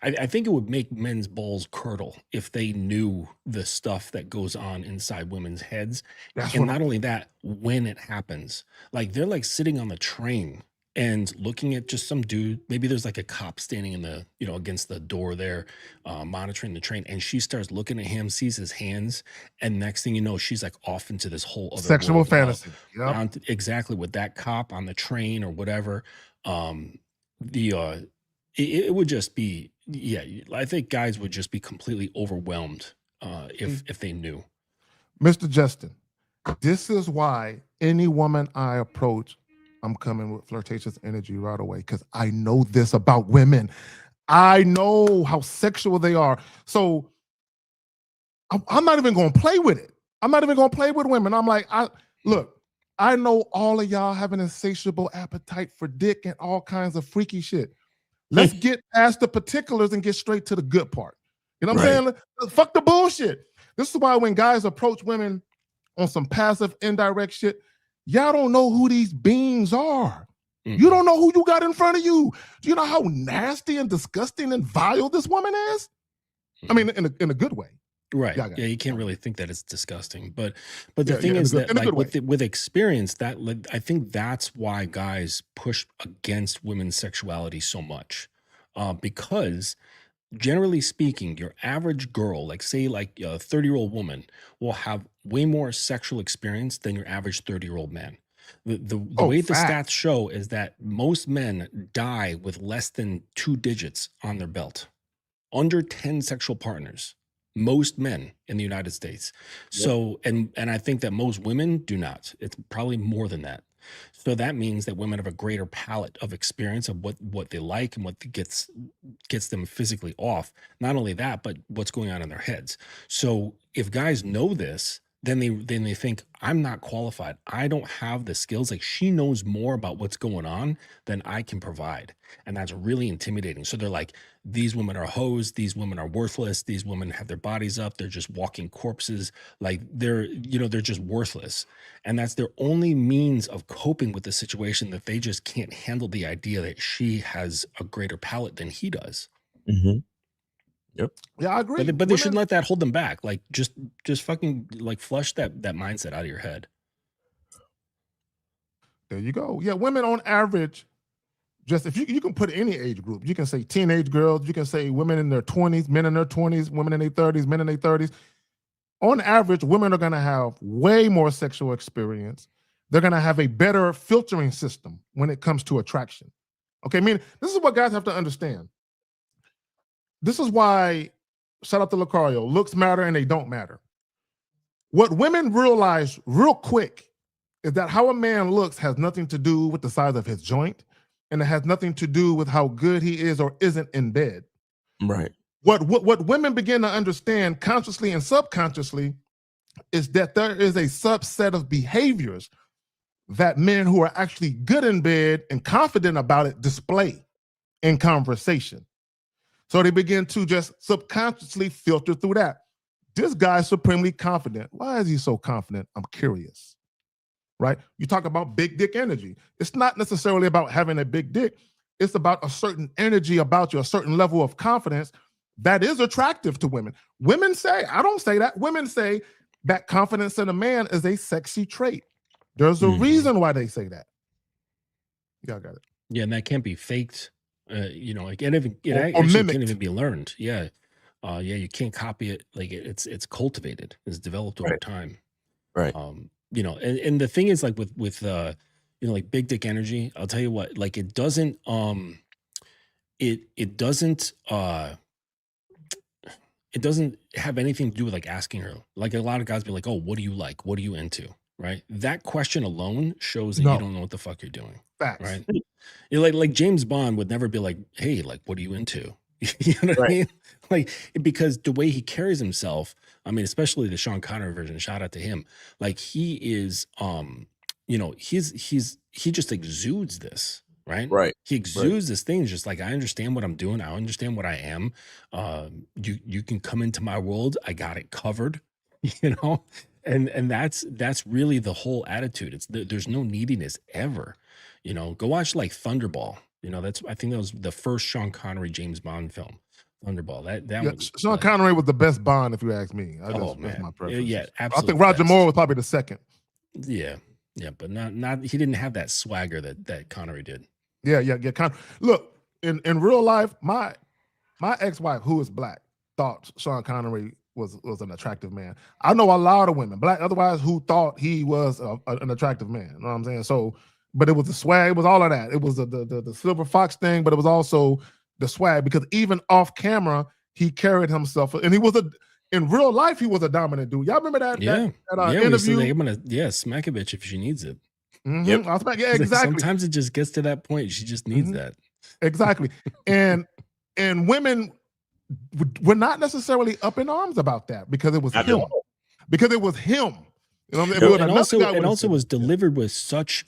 I think it would make men's balls curdle if they knew the stuff that goes on inside women's heads. And not only that, when it happens, like they're like sitting on the train and looking at just some dude. Maybe there's like a cop standing in the, against the door there, monitoring the train. And she starts looking at him, sees his hands. And next thing you know, she's like off into this whole other sexual world fantasy. exactly, with that cop on the train or whatever. It would just be, I think guys would just be completely overwhelmed if they knew. Mr. Justin, this is why any woman I approach, I'm coming with flirtatious energy right away, because I know this about women. I know how sexual they are. So I'm not even going to play with it. I'm not even going to play with women. I'm like, look, I know all of y'all have an insatiable appetite for dick and all kinds of freaky shit. Let's get past the particulars and get straight to the good part. You know what I'm saying? Fuck the bullshit. This is why when guys approach women on some passive, indirect shit, y'all don't know who these beings are. You don't know who you got in front of you. Do you know how nasty and disgusting and vile this woman is? I mean, in a good way. Right. Yeah, you can't really think that it's disgusting. But the thing is that like with experience, that I think that's why guys push against women's sexuality so much. Because generally speaking, your average girl, like say like a 30-year-old woman, will have way more sexual experience than your average 30-year-old man. The way the stats show is that most men die with less than 2 digits on their belt. Under 10 sexual partners. Most men in the United States. So, and I think that most women do not. It's probably more than that. So that means that women have a greater palette of experience of what they like and what gets them physically off. Not only that, but what's going on in their heads. So if guys know this, then they think, I'm not qualified. I don't have the skills. Like, she knows more about what's going on than I can provide. And that's really intimidating. So they're like, these women are hoes. These women are worthless. These women have their bodies up. They're just walking corpses. Like they're just worthless. And that's their only means of coping with the situation, that they just can't handle the idea that she has a greater palate than he does. Yep. Yeah, I agree. But they shouldn't let that hold them back. Like just fucking like flush that mindset out of your head. There you go. Yeah, women on average, just if you can put any age group, you can say teenage girls, you can say women in their 20s, men in their 20s, women in their 30s, men in their 30s. On average, women are going to have way more sexual experience. They're going to have a better filtering system when it comes to attraction. Okay, I mean, this is what guys have to understand. This is why, shout out to Lucario, looks matter and they don't matter. What women realize real quick is that how a man looks has nothing to do with the size of his joint, and it has nothing to do with how good he is or isn't in bed. Right. What women begin to understand consciously and subconsciously is that there is a subset of behaviors that men who are actually good in bed and confident about it display in conversation. So they begin to just subconsciously filter through that. This guy's supremely confident. Why is he so confident? I'm curious, right? You talk about big dick energy. It's not necessarily about having a big dick. It's about a certain energy about you, a certain level of confidence that is attractive to women. Women say, I don't say that. Women say that confidence in a man is a sexy trait. There's a reason why they say that. Y'all got it. Yeah, and that can't be faked. You know, like it Or actually mimicked. can't even be learned. Yeah. You can't copy it. Like it's cultivated. It's developed over time. Right. You know, and the thing is, like with you know, like big dick energy, I'll tell you what, like it doesn't it doesn't have anything to do with like asking her. Like a lot of guys be like, oh, what do you like? What are you into? Right. That question alone shows that you don't know what the fuck you're doing. Facts. Right. You're like James Bond would never be like, hey, like, what are you into? You know what I mean? Like, because the way he carries himself, I mean, especially the Sean Connery version, shout out to him. Like he is, you know, he just exudes this, right? Right. He exudes this thing, just like, I understand what I'm doing. I understand what I am. You can come into my world. I got it covered, you know? And that's really the whole attitude. There's no neediness ever, you know. Go watch like Thunderball. You know, I think that was the first Sean Connery James Bond film, Thunderball. That was Sean Connery was the best Bond, if you ask me. That's my preference. Yeah, I absolutely. think Roger Moore was probably the second. Yeah, but not he didn't have that swagger that Connery did. Yeah. Look, in real life, my ex-wife, who is black, thought Sean Connery was an attractive man. I know a lot of women, black otherwise, who thought he was an attractive man. You know what I'm saying? So, but it was the swag, it was all of that. It was the Silver Fox thing, but it was also the swag, because even off camera, he carried himself, and he was in real life, he was a dominant dude. Y'all remember that? Yeah, that interview? I'm gonna smack a bitch if she needs it. Mm-hmm. Yep. Yeah, exactly. Sometimes it just gets to that point. She just needs that. Exactly. and women were not necessarily up in arms about that because it was him. Because it was him. You know, and also was delivered with such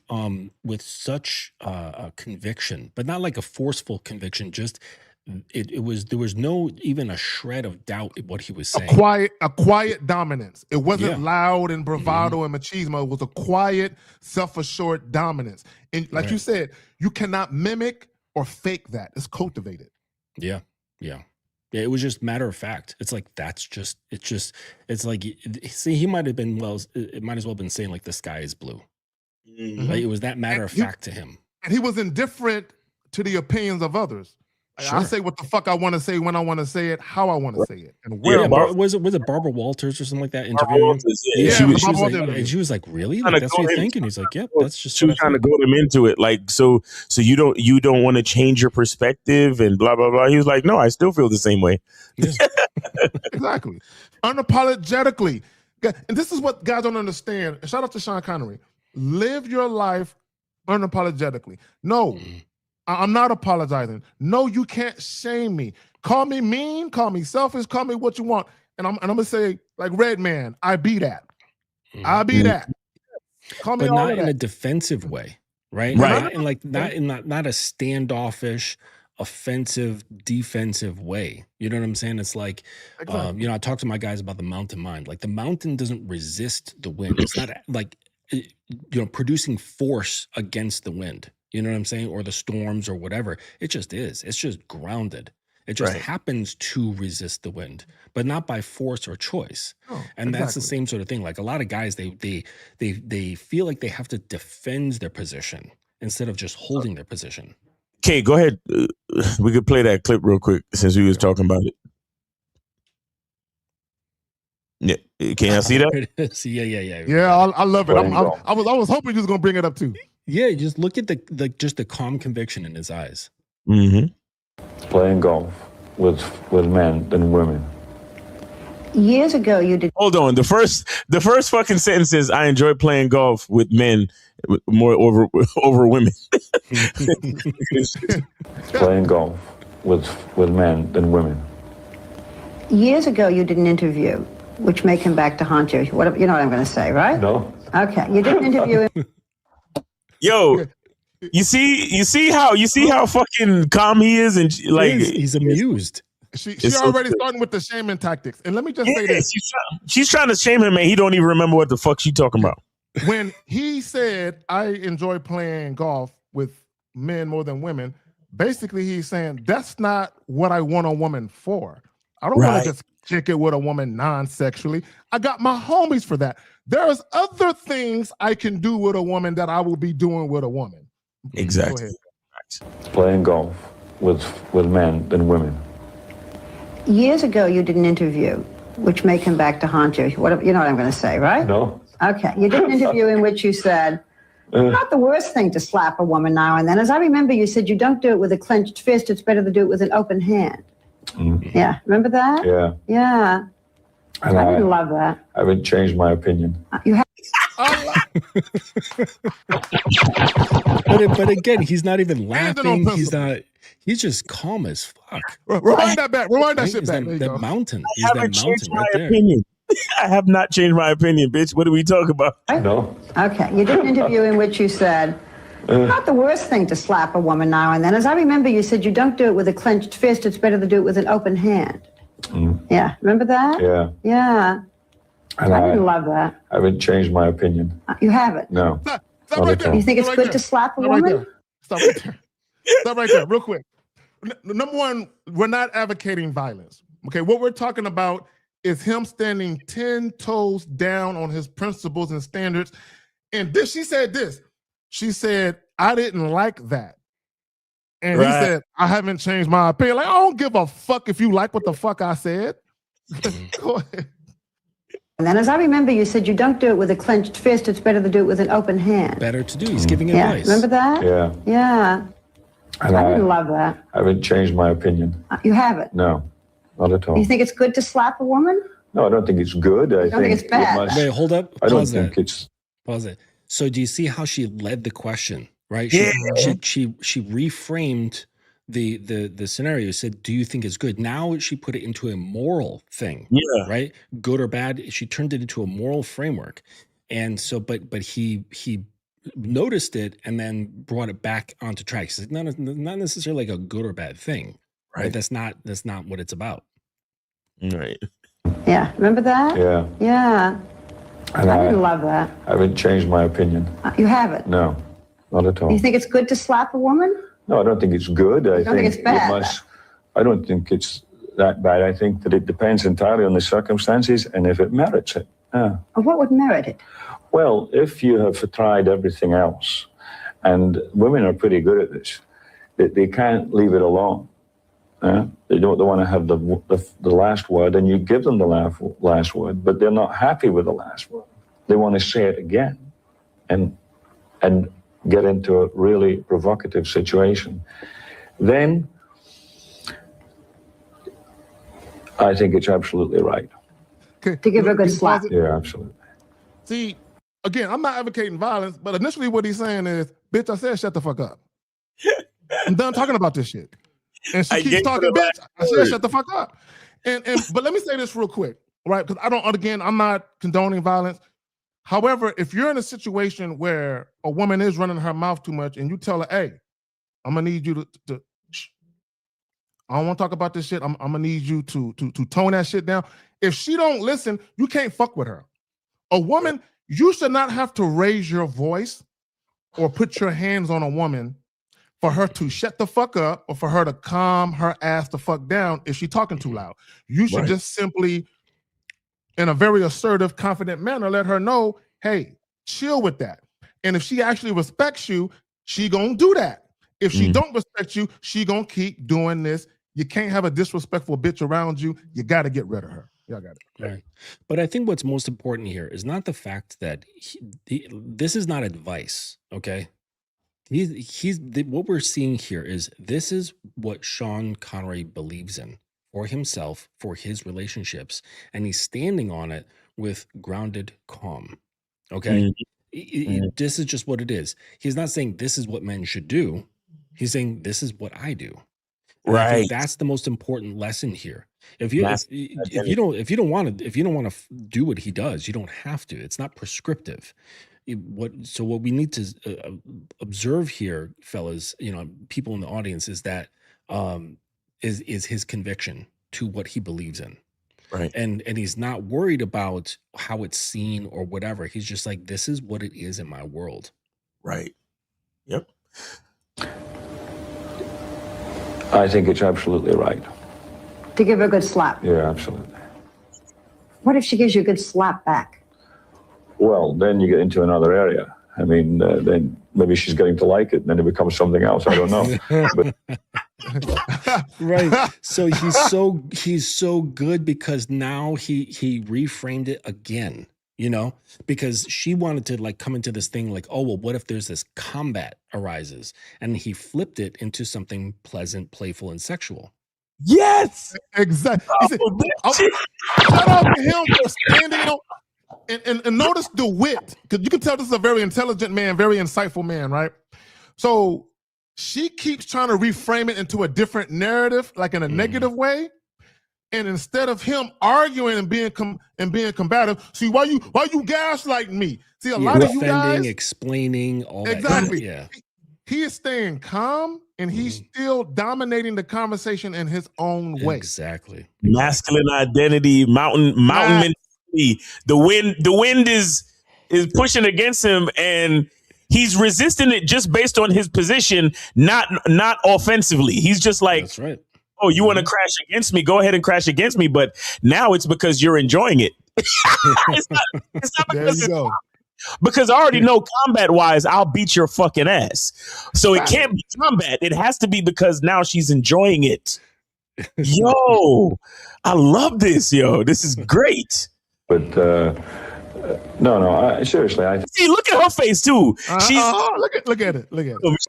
conviction, but not like a forceful conviction. Just there was no even a shred of doubt in what he was saying. A quiet dominance. It wasn't loud and bravado and machismo. It was a quiet, self-assured dominance. And like you said, you cannot mimic or fake that. It's cultivated. Yeah. It was just matter of fact. It's like, it's like, see, he might have been, it might as well have been saying like the sky is blue. Mm-hmm. Like it was that matter of fact to him. And he was indifferent to the opinions of others. Sure. I say what the fuck I want to say when I want to say it, how I want to say it, and where. Yeah, was it Barbara Walters or something like that interviewing him? She was like, really? Like, that's what you think? And he's like, yep, that's just. She was trying to goad him into it, like, so you don't want to change your perspective and blah blah blah. He was like, no, I still feel the same way. Yeah. Exactly, unapologetically, and this is what guys don't understand. Shout out to Sean Connery. Live your life unapologetically. No. I'm not apologizing. No, you can't shame me. Call me mean, call me selfish, call me what you want. And I'm gonna say, like, Red Man, I be that. I be that. Call me but all not of in that. a defensive way, right? Right. And like not a standoffish, offensive, defensive way. You know what I'm saying? It's like, Exactly. you know, I talk to my guys about the mountain mind. Like the mountain doesn't resist the wind. It's not like, you know, producing force against the wind. You know what I'm saying? Or the storms or whatever. It just is. It's just grounded. It just happens to resist the wind, but not by force or choice. And that's the same sort of thing. Like a lot of guys, they feel like they have to defend their position instead of just holding their position. Okay, go ahead. We could play that clip real quick since we was talking about it. Yeah, can y'all see that? Yeah, I love it. I was hoping you was gonna bring it up too. Yeah, just look at the calm conviction in his eyes. Mm-hmm. Playing golf with men than women. Years ago, you did. Hold on. The first fucking sentence is, I enjoy playing golf with men more over women. Playing golf with men than women. Years ago, you did an interview which may come back to haunt you. What, you know what I'm going to say, right? No. Okay. You did an interview. Yo, you see how fucking calm he is, and like he's amused. She It's so already sick. starting with the shaming tactics. And let me just Yeah, say this. she's trying to shame him, and he don't even remember what the fuck she talking about. When he said, I enjoy playing golf with men more than women, basically he's saying that's not what I want a woman for. I don't want Right. to just kick it with a woman non-sexually. I got my homies for that. There's other things I can do with a woman that I will be doing with a woman. Exactly. Go ahead. Playing golf with men than women. Years ago, you did an interview, which may come back to haunt you. What, you know what I'm going to say, right? No. Okay. You did an interview in which you said, not the worst thing to slap a woman now and then. As I remember, you said you don't do it with a clenched fist. It's better to do it with an open hand. Yeah. Remember that? Yeah. Yeah. And I didn't love that. I haven't changed my opinion. You have. But again, he's not even laughing. principle. He's not. He's just calm as fuck. Rewind that back. Rewind that Right? shit He's back. There you that go. mountain. I He's that haven't changed mountain my right there. opinion. I have not changed my opinion, bitch. What are we talking about? No. Okay. You did an interview in which you said, not the worst thing to slap a woman now and then. As I remember, you said you don't do it with a clenched fist. It's better to do it with an open hand. Yeah. Remember that? Yeah. Yeah. And I didn't love that. I haven't changed my opinion. You haven't? No. Stop Not right at there. all. You think it's Stop good right to there. slap a Stop right woman? there. Stop right there. Stop right there, real quick. Number one, we're not advocating violence. Okay, what we're talking about is him standing 10 toes down on his principles and standards. And she said this. She said, I didn't like that. And he said, I haven't changed my opinion. Like, I don't give a fuck if you like what the fuck I said. Go ahead. And then, as I remember, you said you don't do it with a clenched fist. It's better to do it with an open hand. Better to do. He's giving Yeah. advice. Remember that? Yeah. Yeah. And I didn't love that. I haven't changed my opinion. You haven't? No. Not at all. You think it's good to slap a woman? No, I don't think it's good. I don't think it's bad. Wait, hold up. I don't Pause think that. it's. Pause it. So do you see how she led the question? Right? Yeah. She reframed the scenario. Said, do you think it's good? Now she put it into a moral thing. Yeah. Right? Good or bad. She turned it into a moral framework. And so, but he noticed it and then brought it back onto track. He said, not necessarily like a good or bad thing. Right? That's not what it's about. Right. Yeah. Remember that? Yeah. Yeah. And I didn't love that. I haven't changed my opinion. You haven't? No. Not at all. You think it's good to slap a woman? No, I don't think it's good. I don't think it's bad? I don't think it's that bad. I think that it depends entirely on the circumstances and if it merits it. Yeah. What would merit it? Well, if you have tried everything else, and women are pretty good at this, they can't leave it alone. They don't want to have the last word, and you give them the last word, but they're not happy with the last word. They want to say it again, and get into a really provocative situation. Then I think it's absolutely right. Okay. To give her a good slap. Yeah, absolutely. See, again, I'm not advocating violence, but initially what he's saying is, bitch, I said shut the fuck up. I'm done talking about this shit. And she keeps talking, bitch, I said shut the fuck up. And but let me say this real quick, right? Because I'm not condoning violence. However, if you're in a situation where a woman is running her mouth too much and you tell her, hey, I'm gonna need you to I don't want to talk about this shit. I'm gonna need you to tone that shit down. If she don't listen, you can't fuck with her. A woman, you should not have to raise your voice or put your hands on a woman for her to shut the fuck up or for her to calm her ass the fuck down if she's talking too loud. You should just simply, in a very assertive, confident manner, let her know, hey, chill with that. And if she actually respects you, she gonna do that. If she don't respect you, she gonna keep doing this. You can't have a disrespectful bitch around you. You gotta get rid of her. Y'all got it. Right. But I think what's most important here is not the fact that this is not advice, okay? What we're seeing here is this is what Sean Connery believes in for himself, for his relationships, and he's standing on it with grounded calm. Okay? This is just what it is. He's not saying this is what men should do. He's saying this is what I do. And I think that's the most important lesson here. If you don't want to do what he does, you don't have to. It's not prescriptive. What we need to observe here, fellas, people in the audience, is that is his conviction to what he believes in. Right. And he's not worried about how it's seen or whatever. He's just like, this is what it is in my world. Right. Yep. I think it's absolutely right. To give her a good slap. Yeah, absolutely. What if she gives you a good slap back? Well, then you get into another area. I mean, then maybe she's getting to like it, and then it becomes something else. I don't know. But Right. So he's so good because now he reframed it again, because she wanted to like come into this thing like, oh, well, what if there's this combat arises? And he flipped it into something pleasant, playful, and sexual. Yes, exactly. Shout out to him for standing on. And notice the wit, because you can tell this is a very intelligent man, very insightful man, right? So she keeps trying to reframe it into a different narrative, like in a negative way. And instead of him arguing and being combative, see, why you gaslighting me? See, a lot of you guys explaining all exactly. That. Yeah. He is staying calm and he's still dominating the conversation in his own way. Exactly. Masculine identity, mountain mentality. The wind is pushing against him, and he's resisting it just based on his position, not offensively. He's just like, that's right. Oh, you want to crash against me? Go ahead and crash against me. But now it's because you're enjoying it. It's not because there you go. Because I already know combat wise, I'll beat your fucking ass. So it can't be combat. It has to be because now she's enjoying it. Yo, I love this. Yo, this is great. But no, seriously, I see. Look at her face too. She's look at it.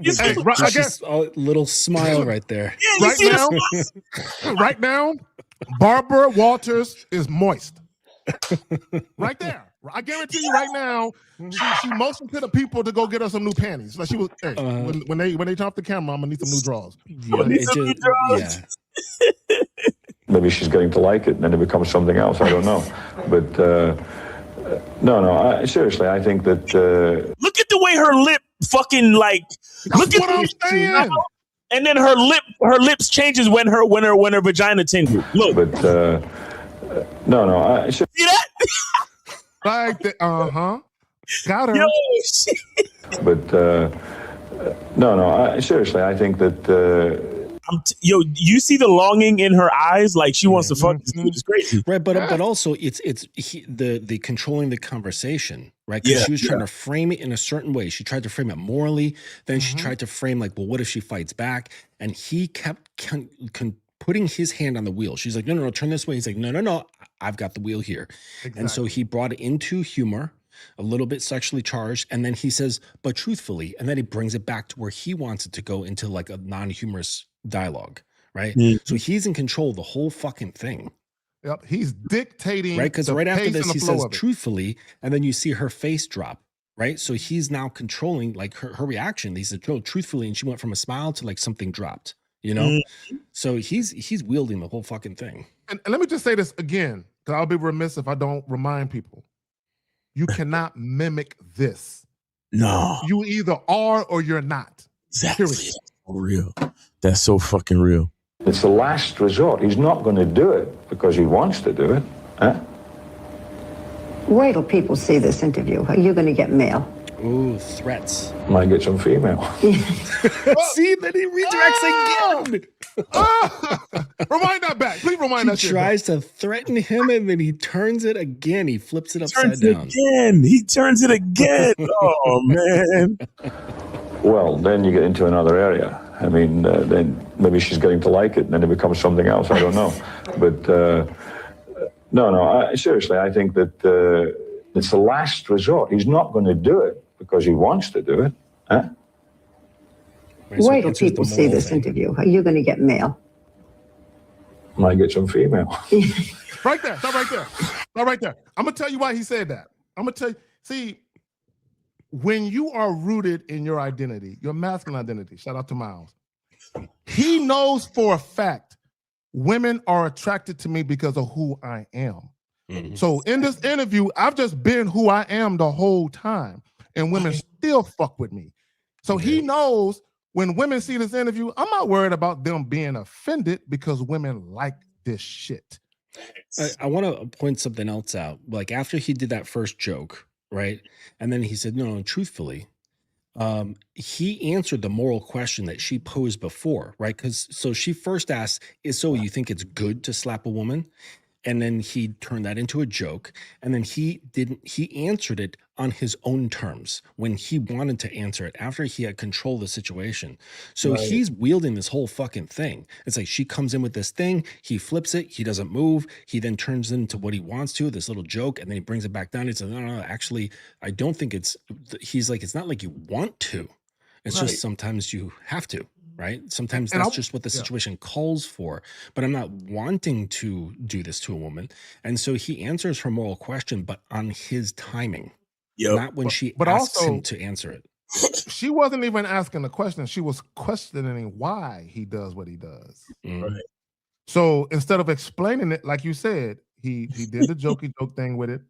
She's a little smile right there. Yeah, right now, Barbara Walters is moist. Right there. I guarantee you right now, she motioned to the people to go get her some new panties. Like she was, hey, when they turn off the camera, I'm gonna need some new drawers. Yeah. Maybe she's getting to like it, and then it becomes something else. I don't know. But no, seriously, I think that. Look at the way her lip fucking like. Look at what I'm saying. And then her lips changes when her vagina tingles. Look. But no, see that? Like the, got her. Yo, but no, seriously, I think that. You see the longing in her eyes, like she wants to fuck this dude. It's crazy, right? But also, it's the controlling the conversation, right? Because she was trying to frame it in a certain way. She tried to frame it morally. Then she tried to frame like, well, what if she fights back? And he kept putting his hand on the wheel. She's like, no, turn this way. He's like, no, I've got the wheel here. Exactly. And so he brought it into humor, a little bit sexually charged, and then he says, but truthfully, and then he brings it back to where he wants it to go into like a non-humorous dialogue, right? So he's in control of the whole fucking thing. Yep, he's dictating. Right, because right after this, he says truthfully, and then you see her face drop, right? So he's now controlling like her reaction. He said, no, truthfully, and she went from a smile to like something dropped, So he's wielding the whole fucking thing. And let me just say this again, because I'll be remiss if I don't remind people. You cannot mimic this. No. You either are or you're not. Exactly. That's so real. That's so fucking real. It's the last resort. He's not going to do it because he wants to do it. Huh? Wait till people see this interview. You're going to get mail. Ooh, threats. Might get some female. See, then he redirects again. Rewind that back. Please rewind that shit. He tries to threaten him, and then he turns it again. He flips it upside down. He turns it again. Oh, man. Well, then you get into another area. I mean, then maybe she's getting to like it, and then it becomes something else. I don't know. But no, seriously, I think that it's the last resort. He's not going to do it because he wants to do it. Huh? Wait till people see this interview. You're going to get mail. Might get some female. Right there. Stop right there. Stop right there. I'm going to tell you why he said that. I'm going to tell you. See, when you are rooted in your identity, your masculine identity, shout out to Miles, he knows for a fact women are attracted to me because of who I am. Mhm. So in this interview, I've just been who I am the whole time, and women still fuck with me. So he knows when women see this interview, I'm not worried about them being offended because women like this shit. I want to point something else out. Like after he did that first joke, right? And then he said, no, truthfully, he answered the moral question that she posed before, right? Because so she first asked, so you think it's good to slap a woman? And then he turned that into a joke. And then he answered it on his own terms when he wanted to answer it after he had control of the situation. So he's wielding this whole fucking thing. It's like she comes in with this thing, he flips it, he doesn't move, he then turns it into what he wants to, this little joke, and then he brings it back down. He says, no, actually, I don't think he's like, it's not like you want to. It's just sometimes you have to. Right? Sometimes that's just what the situation calls for, but I'm not wanting to do this to a woman. And so he answers her moral question, but on his timing, not when she asks him to answer it. She wasn't even asking the question. She was questioning why he does what he does. Right. So instead of explaining it, like you said, he did the jokey joke thing with it.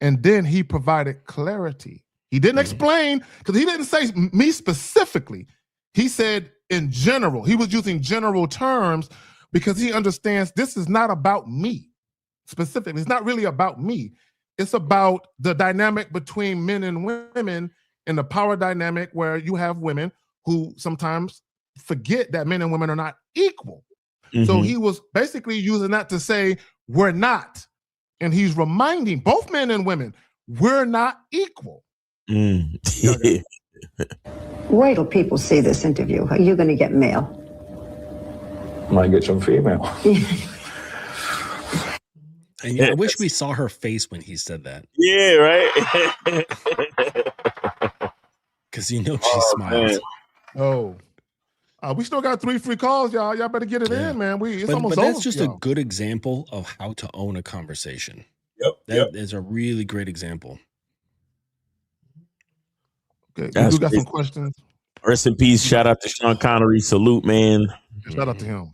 And then he provided clarity. He didn't explain, because he didn't say me specifically. He said, in general, he was using general terms because he understands this is not about me specifically. It's not really about me. It's about the dynamic between men and women and the power dynamic where you have women who sometimes forget that men and women are not equal. So he was basically using that to say, we're not. And he's reminding both men and women, we're not equal. Wait till people see this interview. Are you going to get mail? Might get some female. And I wish we saw her face when he said that. Yeah, right. Because she smiles. We still got 3 free calls, y'all. Y'all better get it in, man. It's almost but over. That's just a good example of how to own a conversation. That is a really great example. Okay, we got some questions. Rest in peace. Shout out to Sean Connery. Salute, man. Shout out to him.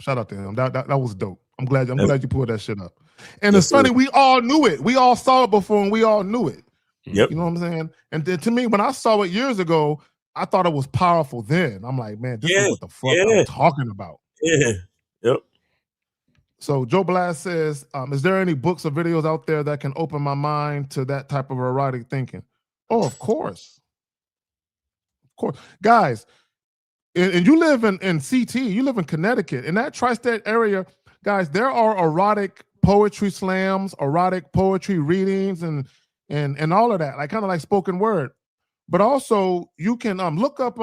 That was dope. I'm glad you pulled that shit up. And it's funny, we all knew it. We all saw it before, and we all knew it. Yep. You know what I'm saying? And then, to me, when I saw it years ago, I thought it was powerful then. I'm like, man, this is what the fuck I'm talking about. Yeah. Yep. So Joe Blast says, is there any books or videos out there that can open my mind to that type of erotic thinking? Oh, of course. Guys, and you live in CT, you live in Connecticut. In that tri-state area, guys, there are erotic poetry slams, erotic poetry readings, and all of that, like kind of like spoken word. But also you can look up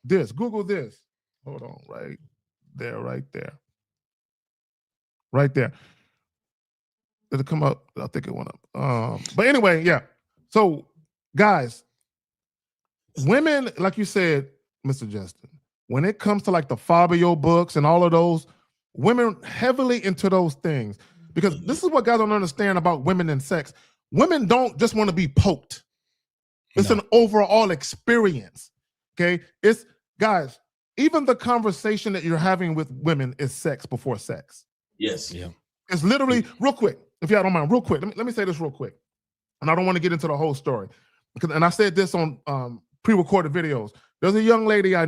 this, Google this. Hold on, right there. Did it come up? I think it went up. But anyway, yeah. So guys, women, like you said, Mr. Justin, when it comes to like the Fabio books and all of those, women heavily into those things, because this is what guys don't understand about women and sex. Women don't just want to be poked. It's an overall experience. Okay. It's, guys, even the conversation that you're having with women is sex before sex. Yes. Yeah. It's literally, real quick, if y'all don't mind, real quick. Let me say this real quick. And I don't want to get into the whole story. And I said this on pre-recorded videos. There's a young lady I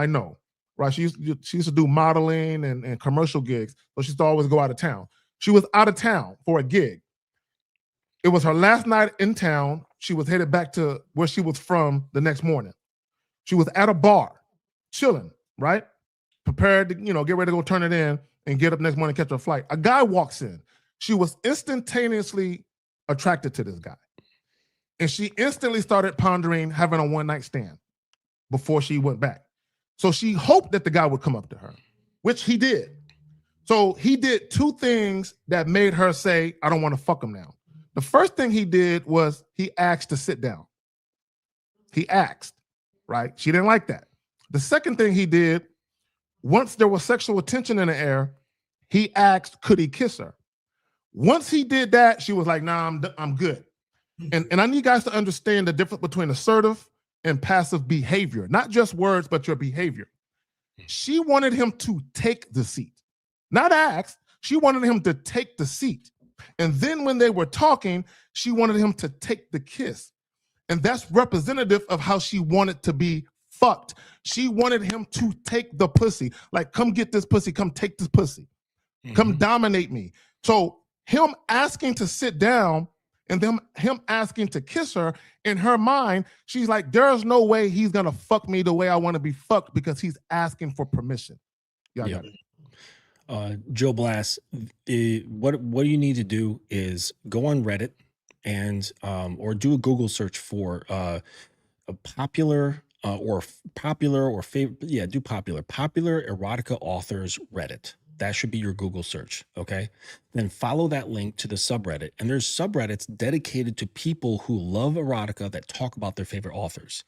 know, right? She used to do modeling and commercial gigs, so she used to always go out of town. She was out of town for a gig. It was her last night in town. She was headed back to where she was from the next morning. She was at a bar, chilling, right? Prepared to, get ready to go turn it in and get up next morning, catch her flight. A guy walks in. She was instantaneously attracted to this guy. And she instantly started pondering having a one-night stand before she went back. So she hoped that the guy would come up to her, which he did. So he did 2 things that made her say, I don't want to fuck him now. The first thing he did was he asked to sit down. He asked, right? She didn't like that. The second thing he did, once there was sexual tension in the air, he asked, could he kiss her? Once he did that, she was like, nah, I'm good. And I need you guys to understand the difference between assertive and passive behavior, not just words, but your behavior. She wanted him to take the seat, not ask. She wanted him to take the seat. And then when they were talking, she wanted him to take the kiss. And that's representative of how she wanted to be fucked. She wanted him to take the pussy. Like, come get this pussy. Come take this pussy. Come dominate me. So him asking to sit down and then him asking to kiss her, in her mind, she's like, there's no way he's going to fuck me the way I want to be fucked because he's asking for permission. Y'all got it. Joe Blass, what you need to do is go on Reddit and or do a Google search for a popular or favorite. Yeah, do popular erotica authors Reddit. That should be your Google search. Okay. Then follow that link to the subreddit. And there's subreddits dedicated to people who love erotica that talk about their favorite authors.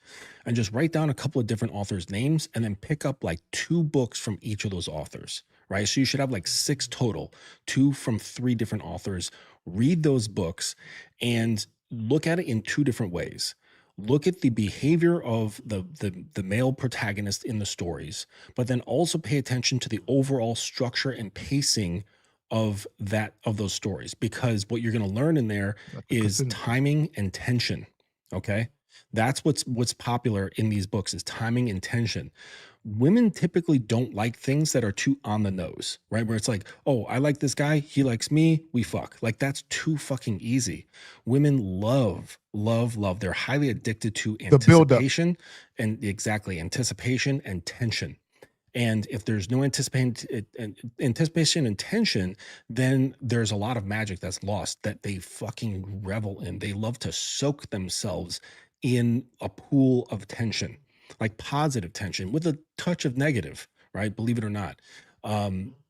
And just write down a couple of different authors' names and then pick up like 2 books from each of those authors. Right. So you should have like 6 total, 2 from 3 different authors. Read those books and look at it in 2 different ways. Look at the behavior of the male protagonist in the stories, but then also pay attention to the overall structure and pacing of those stories, because what you're going to learn in there is timing and tension. Okay. That's what's popular in these books, is timing and tension. Women typically don't like things that are too on the nose, right? Where it's like, oh, I like this guy, he likes me, we fuck. Like, that's too fucking easy. Women love. They're highly addicted to anticipation and anticipation and tension. And if there's no anticipation and tension, then there's a lot of magic that's lost that they fucking revel in. They love to soak themselves in a pool of tension, like positive tension with a touch of negative, right? Believe it or not.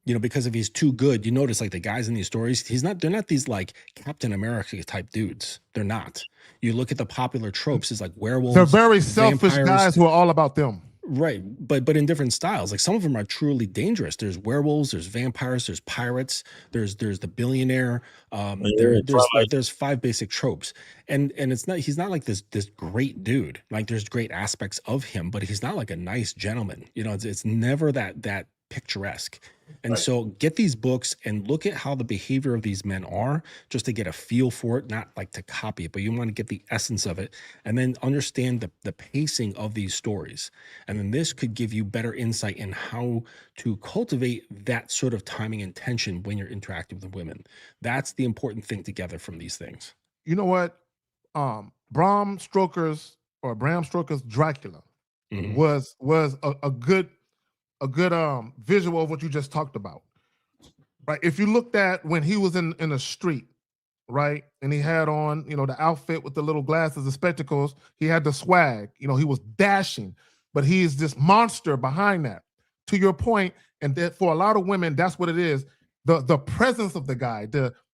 Because if he's too good, you notice like the guys in these stories, they're not these like Captain America type dudes. They're not. You look at the popular tropes, it's like werewolves. They're very selfish vampires, guys who are all about them. Right. But in different styles. Like, some of them are truly dangerous. There's werewolves, there's vampires, there's pirates, there's the billionaire. There's 5 basic tropes. And he's not like this great dude. Like, there's great aspects of him, but he's not like a nice gentleman. It's never that picturesque. And so get these books and look at how the behavior of these men are, just to get a feel for it, not like to copy it, but you want to get the essence of it and then understand the pacing of these stories. And then this could give you better insight in how to cultivate that sort of timing and tension when you're interacting with women. That's the important thing to gather from these things. You know what? Bram Stoker's Dracula was a good visual of what you just talked about, right? If you looked at when he was in the street, right, and he had on, the outfit with the little glasses, the spectacles, he had the swag, he was dashing, but he's this monster behind that. To your point, and that for a lot of women, that's what it is. The presence of the guy,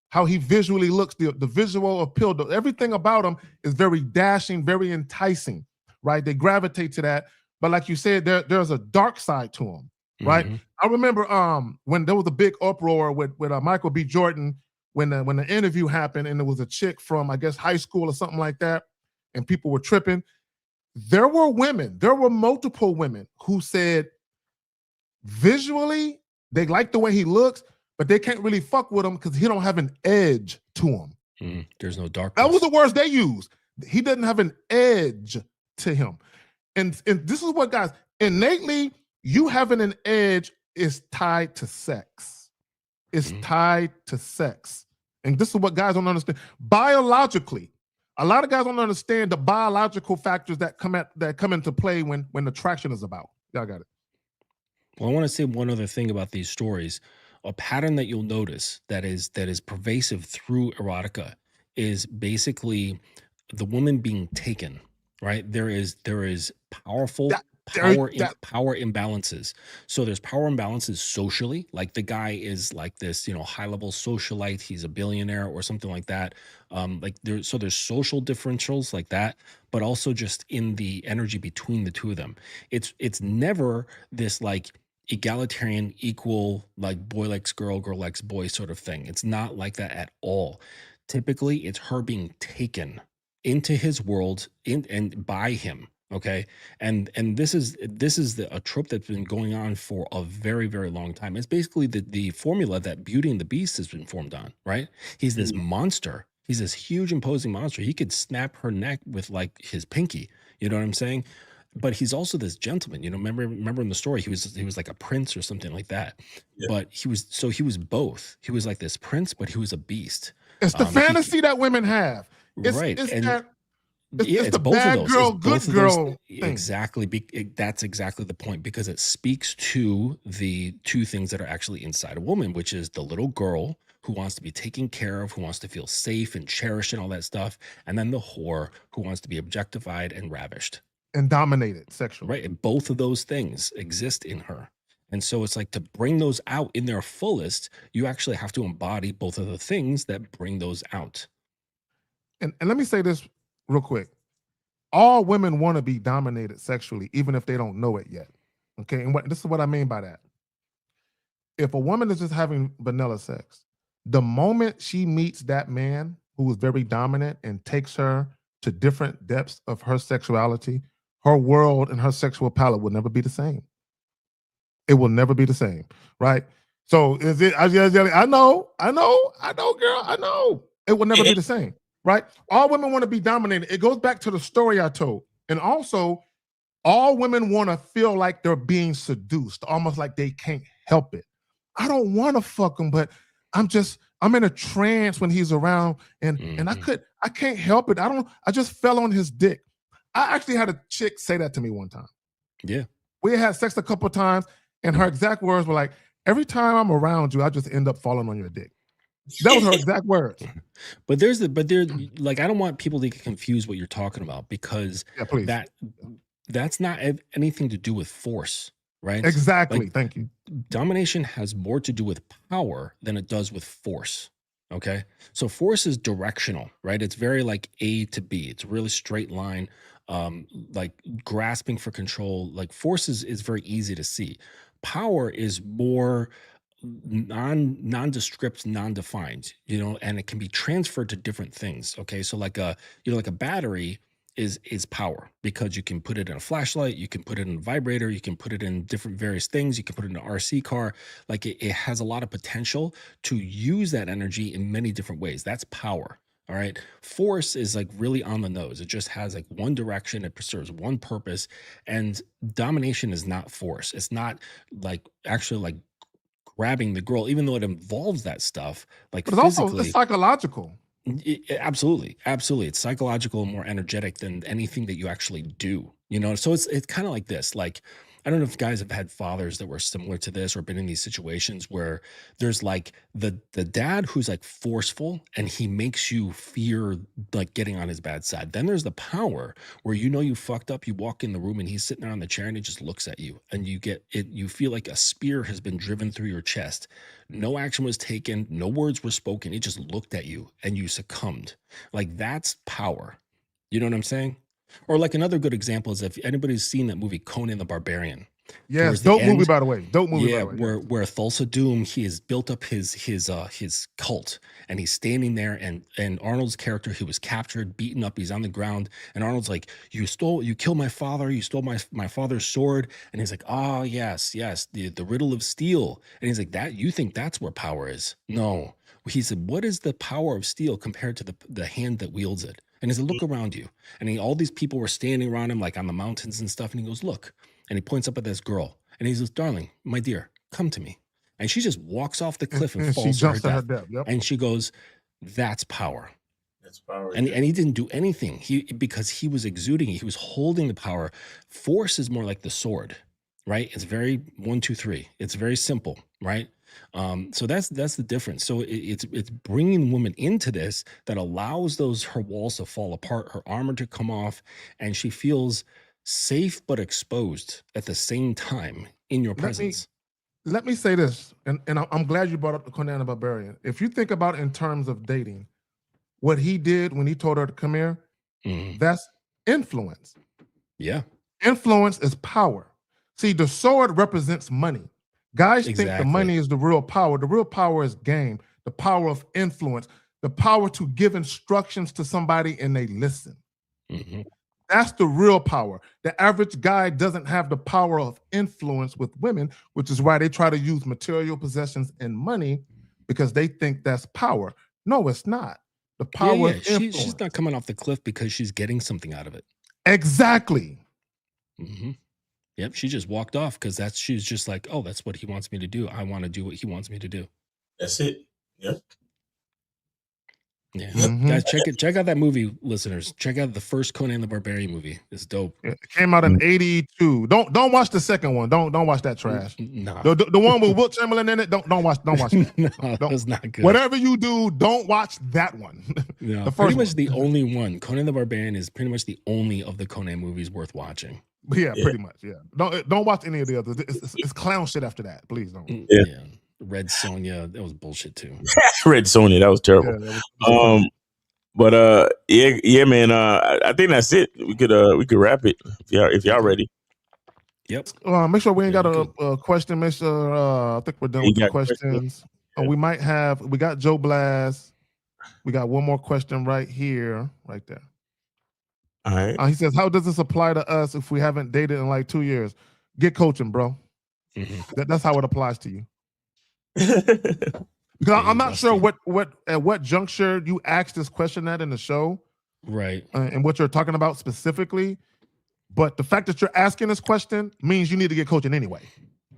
how he visually looks, the visual appeal, everything about him is very dashing, very enticing, right? They gravitate to that. But like you said, there's a dark side to him, right? I remember when there was a big uproar with Michael B. Jordan when the interview happened, and there was a chick from, I guess, high school or something like that, and people were tripping. There were multiple women who said visually they like the way he looks, but they can't really fuck with him because he don't have an edge to him. There's no darkness. That was the words they used. He doesn't have an edge to him. And this is what, guys, innately, you having an edge is tied to sex. It's tied to sex. And this is what guys don't understand. Biologically, a lot of guys don't understand the biological factors that come into play when attraction is about. Y'all got it. Well, I want to say one other thing about these stories. A pattern that you'll notice that is pervasive through erotica is basically the woman being taken. Right? There is powerful power imbalances. So there's power imbalances socially, like the guy is like this, high level socialite, he's a billionaire or something like that. There's social differentials like that, but also just in the energy between the two of them. It's never this like egalitarian, equal, like boy likes girl, girl likes boy sort of thing. It's not like that at all. Typically, it's her being taken into his world and by him, Okay. And this is a trope that's been going on for a very, very long time. It's basically the formula that Beauty and the Beast has been formed on, right? He's this monster. He's this huge imposing monster. He could snap her neck with like his pinky. You know what I'm saying? But he's also this gentleman. You know, remember in the story, he was like a prince or something like that. Yeah. But he was both. He was like this prince, but he was a beast. It's the fantasy that women have. Right. It's And that. yeah, it's the both bad of those. girl, It's good both of those. girl thing. Exactly. That's exactly the point, because it speaks to the two things that are actually inside a woman, which is the little girl who wants to be taken care of, who wants to feel safe and cherished and all that stuff, and then the whore who wants to be objectified and ravished. And dominated sexually. Right. And both of those things exist in her. And so it's like, to bring those out in their fullest, you actually have to embody both of the things that bring those out. And let me say this real quick. All women want to be dominated sexually, even if they don't know it yet. Okay. And this is what I mean by that. If a woman is just having vanilla sex, the moment she meets that man who is very dominant and takes her to different depths of her sexuality, her world and her sexual palette will never be the same. It will never be the same. Right. So is it, I know, girl, I know. It will never be the same. Right? All women want to be dominated. It goes back to the story I told. And also, all women want to feel like they're being seduced, almost like they can't help it. I don't want to fuck him, but I'm in a trance when he's around, and I can't help it. I just fell on his dick. I actually had a chick say that to me one time. Yeah. We had sex a couple of times, and her exact words were like, every time I'm around you, I just end up falling on your dick. That was her exact words. But like, I don't want people to get confused what you're talking about, because that's not anything to do with force, right? Exactly. Like, thank you. Domination has more to do with power than it does with force. Okay. So force is directional, right? It's very like A to B. It's a really straight line, like grasping for control. Like force is very easy to see. Power is more nondescript, non-defined, you know, and it can be transferred to different things. Okay. So like a battery is power, because you can put it in a flashlight, you can put it in a vibrator, you can put it in different various things, you can put it in an RC car. Like it has a lot of potential to use that energy in many different ways. That's power. All right. Force is like really on the nose. It just has like one direction. It serves one purpose. And domination is not force. It's not like actually like grabbing the girl, even though it involves that stuff. Like, but it's also psychological. Absolutely. It's psychological and more energetic than anything that you actually do, you know? So it's kind of like this, like, I don't know if guys have had fathers that were similar to this or been in these situations where there's like the dad who's like forceful and he makes you fear like getting on his bad side. Then there's the power where, you know, you fucked up, you walk in the room and he's sitting there on the chair and he just looks at you and you feel like a spear has been driven through your chest. No action was taken, no words were spoken. He just looked at you and you succumbed. Like, that's power. You know what I'm saying? Or like another good example is if anybody's seen that movie Conan the Barbarian. Yes, dope movie, by the way. Dope movie, yeah, by the way. Where Thulsa Doom, he has built up his cult, and he's standing there, and Arnold's character, he was captured, beaten up, he's on the ground, and Arnold's like, you killed my father, you stole my father's sword, and he's like, oh yes, the riddle of steel, and he's like, that you think that's where power is? No, he said, what is the power of steel compared to the hand that wields it? And he said, look around you. And all these people were standing around him, like on the mountains and stuff. And he goes, look. And he points up at this girl. And he says, darling, my dear, come to me. And she just walks off the cliff and falls she jumps to her death. Yep. And she goes, that's power. That's power. And he didn't do anything. Because he was exuding it. He was holding the power. Force is more like the sword, right? It's very 1, 2, 3. It's very simple, right? So that's the difference. So it's bringing women into this that allows her walls to fall apart, her armor to come off, and she feels safe but exposed at the same time in your presence. Let me say this, and I'm glad you brought up the Conan the Barbarian. If you think about it in terms of dating, what he did when he told her to come here, that's influence. Yeah. Influence is power. See, the sword represents money. Guys think the money is the real power. The real power is game, the power of influence, the power to give instructions to somebody and they listen. That's the real power. The average guy doesn't have the power of influence with women, which is why they try to use material possessions and money because they think that's power. No, it's not. The power is influence. She's not coming off the cliff because she's getting something out of it. Exactly. Mm-hmm. Yep, she just walked off because she's just like, oh, that's what he wants me to do. I want to do what he wants me to do. That's it. Yep. Yeah, guys, check out that movie, listeners. Check out the first Conan the Barbarian movie. It's dope. It came out in '82. Don't watch the second one. Don't watch that trash. No, the one with Wilt Chamberlain in it. Don't watch that. No, that's not good. Whatever you do, don't watch that one. No, the pretty much the only one. Conan the Barbarian is pretty much the only of the Conan movies worth watching. Yeah, pretty much. Yeah, don't watch any of the others. It's clown shit after that. Please don't. Yeah. Red Sonja, that was bullshit too. Red Sonja, that was terrible. Yeah, but yeah, man. I think that's it. We could wrap it if y'all ready. Yep. Make sure we ain't got a question. Make sure I think we're done with the questions. We got Joe Blast. We got one more question right here, right there. All right. He says, how does this apply to us if we haven't dated in like 2 years? Get coaching, bro. Mm-hmm. That's how it applies to you. Because I'm not sure at what juncture you asked this question at in the show, right? And what you're talking about specifically. But the fact that you're asking this question means you need to get coaching anyway.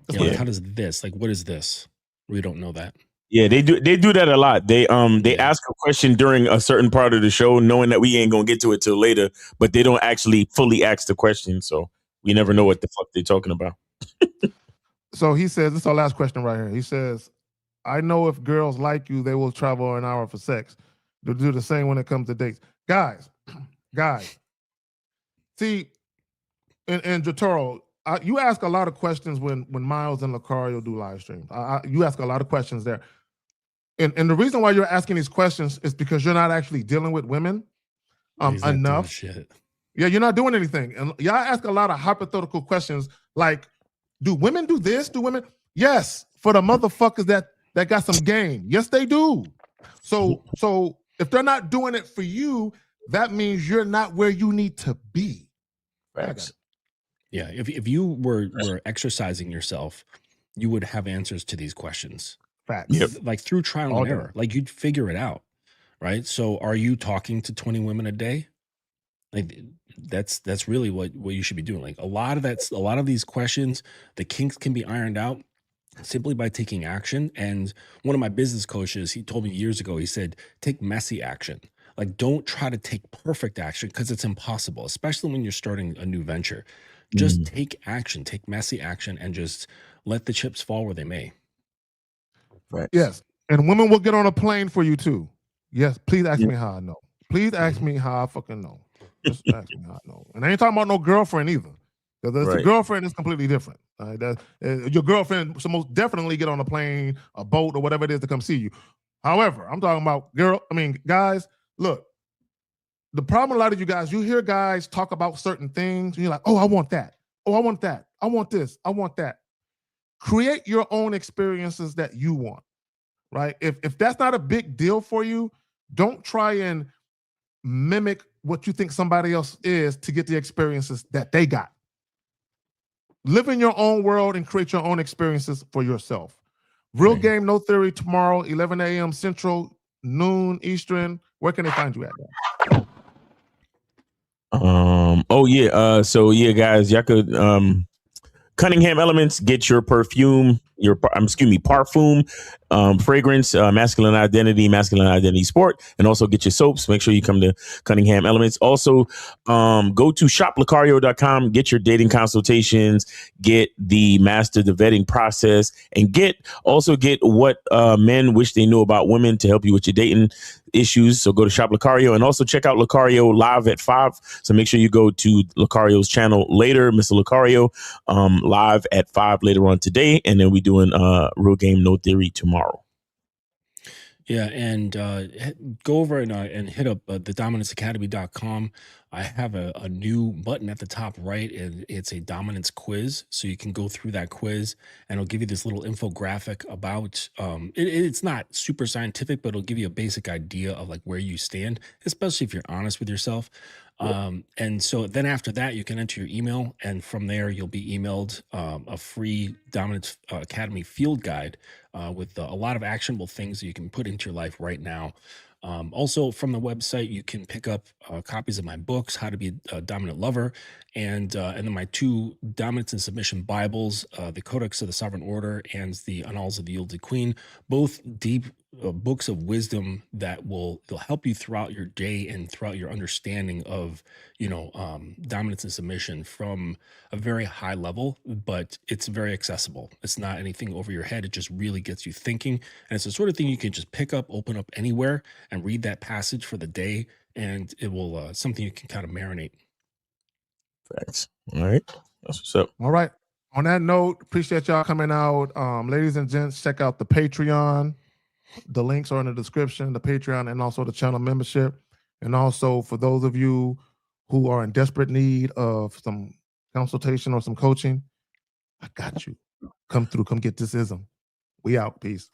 Like, how does this? Like, what is this? We don't know that. Yeah, they do that a lot. They ask a question during a certain part of the show, knowing that we ain't gonna get to it till later, but they don't actually fully ask the question, so we never know what the fuck they're talking about. So he says, this is our last question right here. He says, I know if girls like you, they will travel an hour for sex. They'll do the same when it comes to dates. Guys, see, and Jotaro, you ask a lot of questions when Miles and Lucario do live streams. You ask a lot of questions there. And the reason why you're asking these questions is because you're not actually dealing with women enough. Shit. Yeah, you're not doing anything. And y'all ask a lot of hypothetical questions like, do women do this? Do women? Yes, for the motherfuckers that got some game. Yes, they do. So if they're not doing it for you, that means you're not where you need to be. Facts. Yeah, if you were exercising yourself, you would have answers to these questions. Facts. Yep. Like through trial and error. Like you'd figure it out, right? So are you talking to 20 women a day? Like that's really what you should be doing. Like a lot of these questions, the kinks can be ironed out simply by taking action. And one of my business coaches, he told me years ago, he said, take messy action. Like don't try to take perfect action because it's impossible, especially when you're starting a new venture. Just take action, take messy action, and just let the chips fall where they may. Right. Yes. And women will get on a plane for you too. Yes. Please ask me how I know. Please ask me how I fucking know. Just ask me how I know. And I ain't talking about no girlfriend either. Because the girlfriend is completely different. Your girlfriend should most definitely get on a plane, a boat, or whatever it is to come see you. However, I'm talking about guys, look, the problem a lot of you guys, you hear guys talk about certain things, and you're like, oh, I want that. Oh, I want that. I want this. I want that. Create your own experiences that you want, right? If that's not a big deal for you, don't try and mimic what you think somebody else is to get the experiences that they got. Live in your own world and create your own experiences for yourself. Real Game, No Theory tomorrow, 11 a.m. Central, noon Eastern. Where can they find you at? So guys, y'all could Cunningham Elements, get your parfum, fragrance, masculine identity sport, and also get your soaps. Make sure you come to Cunningham Elements. Also, go to shoplucario.com, get your dating consultations, get the vetting process, and get what men wish they knew about women to help you with your dating issues. So go to Shop Lucario, and also check out Lucario live at 5. So make sure you go to Lucario's channel later, Mr. Lucario, live at 5 later on today, and then we doing Real Game No Theory tomorrow. Yeah, and go over and hit up thedominanceacademy.com. I have a new button at the top right, and it's a dominance quiz. So you can go through that quiz, and it'll give you this little infographic about, it's not super scientific, but it'll give you a basic idea of like where you stand, especially if you're honest with yourself. And so then after that, you can enter your email, and from there you'll be emailed a free Dominance Academy field guide with a lot of actionable things that you can put into your life right now. Also, from the website, you can pick up copies of my books, How to Be a Dominant Lover, and then my 2 Dominance and Submission Bibles, the Codex of the Sovereign Order and the Annals of the Yielded Queen, both deep books of wisdom that they'll help you throughout your day and throughout your understanding of, dominance and submission from a very high level, but it's very accessible. It's not anything over your head. It just really gets you thinking. And it's the sort of thing you can just pick up, open up anywhere and read that passage for the day. And it will, something you can kind of marinate. Thanks. All right. That's what's up. All right. On that note, appreciate y'all coming out. Ladies and gents, check out the Patreon. The links are in the description, the Patreon, and also the channel membership. And also for those of you who are in desperate need of some consultation or some coaching, I got you. Come through. Come get this ism. We out. Peace.